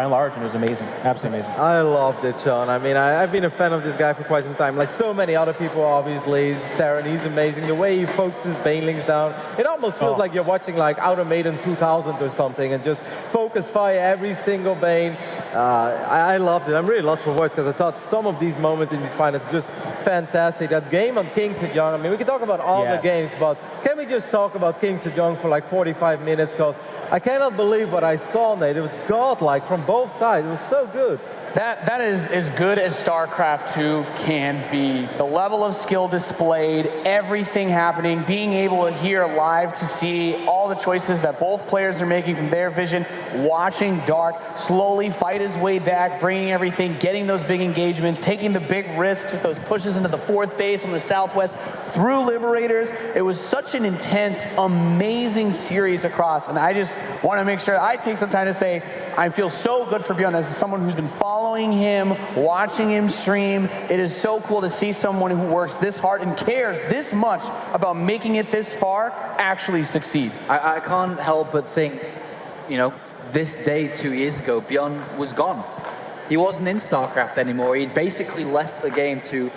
large, and it was amazing, absolutely amazing. I loved it, Sean. I mean, I've been a fan of this guy for quite some time. Like so many other people, obviously. Darren, he's amazing. The way he focuses Banelings down, it almost feels like you're watching like Outer Maiden 2000 or something, and just focus fire every single Bane. I loved it. I'm really lost for words because I thought some of these moments in these finals just fantastic. That game on King Sejong, I mean, we can talk about all the games, but can we just talk about King Sejong for like 45 minutes? Because I cannot believe what I saw, Nate. It was godlike from both sides. It was so good. That is as good as StarCraft 2 can be. The level of skill displayed, everything happening, being able to hear live to see all the choices that both players are making from their vision, watching Dark slowly fight his way back, bringing everything, getting those big engagements, taking the big risks with those pushes into the 4th base on the Southwest through Liberators. It was such an intense, amazing series across, and I just want to make sure I take some time to say I feel so good for ByuN as someone who's been following him, watching him stream. It is so cool to see someone who works this hard and cares this much about making it this far actually succeed. I can't help but think, you know, this day 2 years ago, ByuN was gone. He wasn't in StarCraft anymore. He'd basically left the game to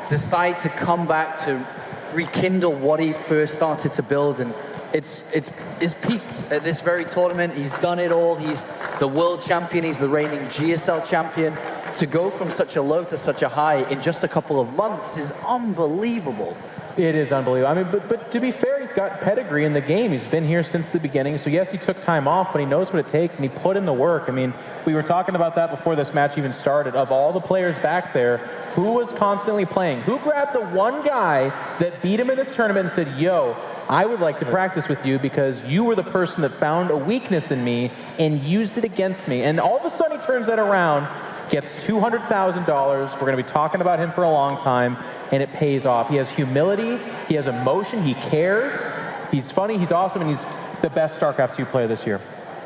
decide to come back to rekindle what he first started to build, and it's peaked at this very tournament. He's done it all. He's the world champion. He's the reigning GSL champion. To go from such a low to such a high in just a couple of months is unbelievable. It is unbelievable. I mean, but to be fair, he's got pedigree in the game. He's been here since the beginning. So yes, he took time off, but he knows what it takes, and he put in the work. I mean, we were talking about that before this match even started. Of all the players back there, who was constantly playing? Who grabbed the one guy that beat him in this tournament and said, yo, I would like to practice with you because you were the person that found a weakness in me and used it against me. And all of a sudden he turns that around, gets $200,000. We're going to be talking about him for a long time, and it pays off. He has humility, he has emotion, he cares, he's funny, he's awesome, and he's the best StarCraft 2 player this year.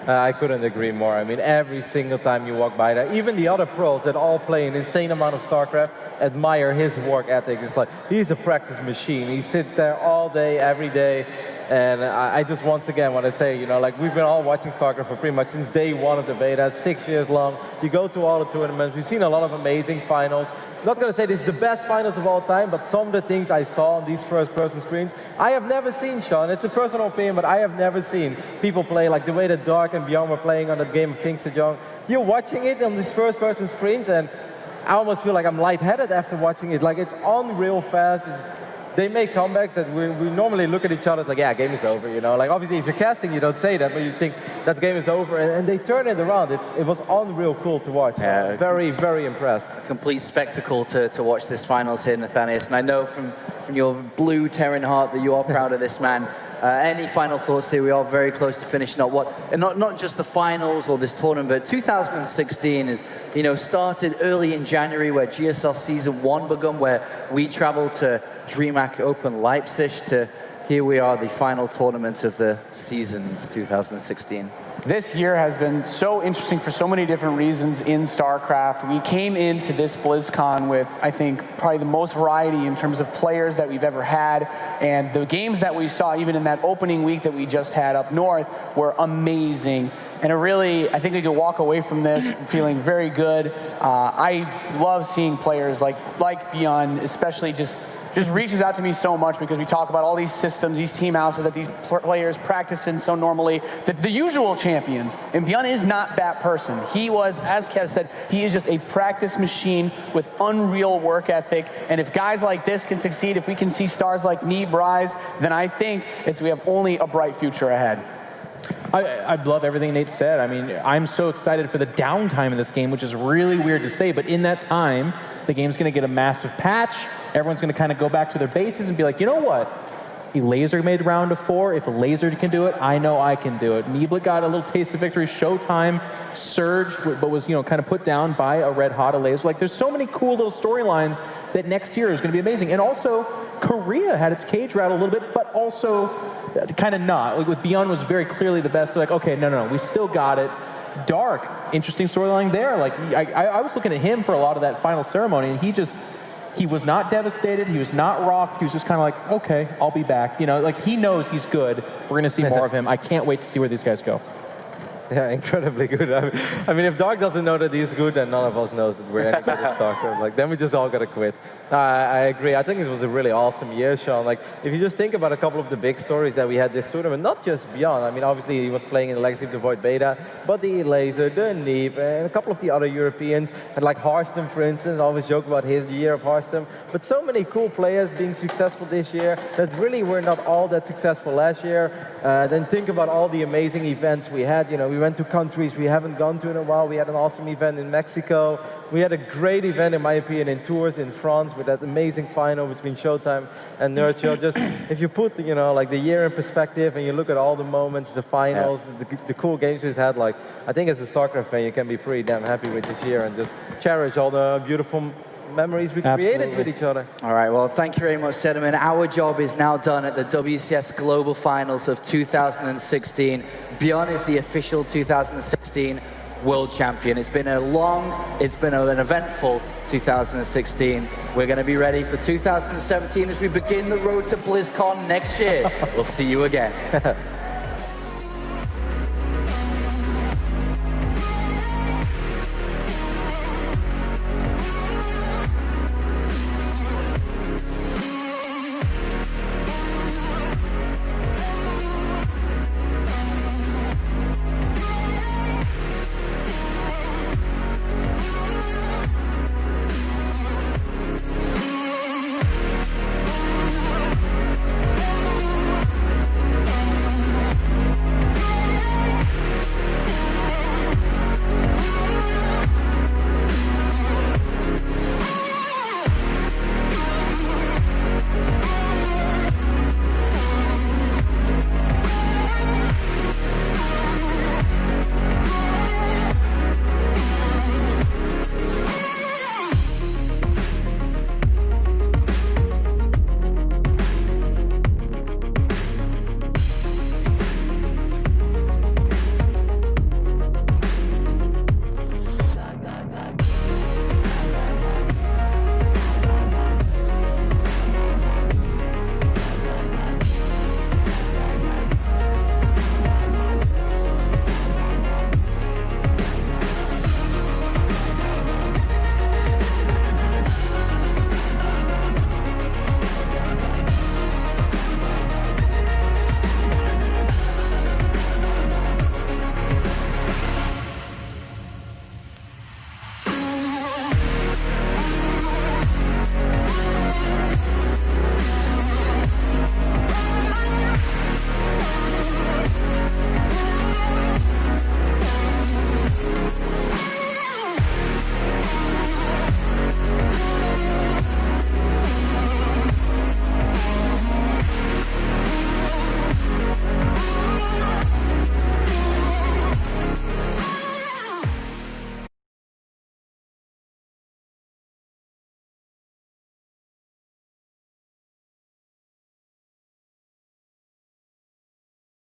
I couldn't agree more. I mean, every single time you walk by there, even the other pros that all play an insane amount of StarCraft admire his work ethic. It's like, he's a practice machine. He sits there all day, every day. And I just once again want to say, you know, like we've been all watching StarCraft for pretty much since day 1 of the beta, 6 years long. You go to all the tournaments. We've seen a lot of amazing finals. I'm not going to say this is the best finals of all time, but some of the things I saw on these first-person screens, I have never seen, Sean. It's a personal opinion, but I have never seen people play like the way that Dark and ByuN were playing on that game of King Sejong. You're watching it on these first-person screens, and I almost feel like I'm lightheaded after watching it. Like, it's unreal fast. They make comebacks that we normally look at each other like, yeah, game is over, you know. Like, obviously, if you're casting, you don't say that, but you think that game is over, and they turn it around. It was unreal cool to watch. Yeah, very, very impressed. A complete spectacle to watch this finals here, Nathanius. And I know from your blue Terran heart that you are proud of this man. Any final thoughts here? We are very close to finishing up and not just the finals or this tournament, but 2016 is, you know, started early in January where GSL Season 1 begun, where we traveled to DreamHack Open Leipzig to here we are, the final tournament of the season of 2016. This year has been so interesting for so many different reasons in StarCraft. We came into this BlizzCon with, I think, probably the most variety in terms of players that we've ever had. And the games that we saw, even in that opening week that we just had up north, were amazing. And it really, I think we could walk away from this feeling very good. I love seeing players like ByuN, especially just reaches out to me so much because we talk about all these systems, these team houses that these players practice in so normally. The usual champions, and ByuN is not that person. He was, as Kev said, he is just a practice machine with unreal work ethic. And if guys like this can succeed, if we can see stars like Neeb rise, then I think we have only a bright future ahead. I love everything Nate said. I mean, I'm so excited for the downtime in this game, which is really weird to say, but in that time, the game's going to get a massive patch. Everyone's going to kind of go back to their bases and be like, you know what? Laser made round of 4. If a Laser can do it, I know I can do it. Neebla got a little taste of victory. Showtime surged, but was, you know, kind of put down by a red hot Laser. Like, there's so many cool little storylines that next year is going to be amazing. And also, Korea had its cage rattled a little bit, but also kind of not. Like, with ByuN was very clearly the best. They're like, okay, no, we still got it. Dark, interesting storyline there. Like, I was looking at him for a lot of that final ceremony, and he was not devastated, he was not rocked, he was just kind of like, okay, I'll be back. You know, like, he knows he's good. We're going to see more of him. I can't wait to see where these guys go. Yeah, incredibly good. I mean, if Dark doesn't know that he's good, then none of us knows that we're any good at StarCraft. Like, then we just all gotta quit. I agree. I think it was a really awesome year, Sean. Like, if you just think about a couple of the big stories that we had this tournament, not just ByuN. I mean, obviously he was playing in the Legacy of the Void beta, but the Laser, the Neeb, and a couple of the other Europeans, and like Harston, for instance. I always joke about his year of Harston. But so many cool players being successful this year that really were not all that successful last year. Then think about all the amazing events we had. You know, we went to countries we haven't gone to in a while. We had an awesome event in Mexico. We had a great event, in my opinion, in Tours in France with that amazing final between Showtime and Nurture. Just if you put, you know, like the year in perspective and you look at all the moments, the finals, the cool games we've had, like I think as a StarCraft fan, you can be pretty damn happy with this year and just cherish all the beautiful memories we created with each other. All right, well, thank you very much, gentlemen. Our job is now done at the WCS Global Finals of 2016. ByuN is the official 2016 World Champion. It's been an eventful 2016. We're going to be ready for 2017 as we begin the road to BlizzCon next year. We'll see you again.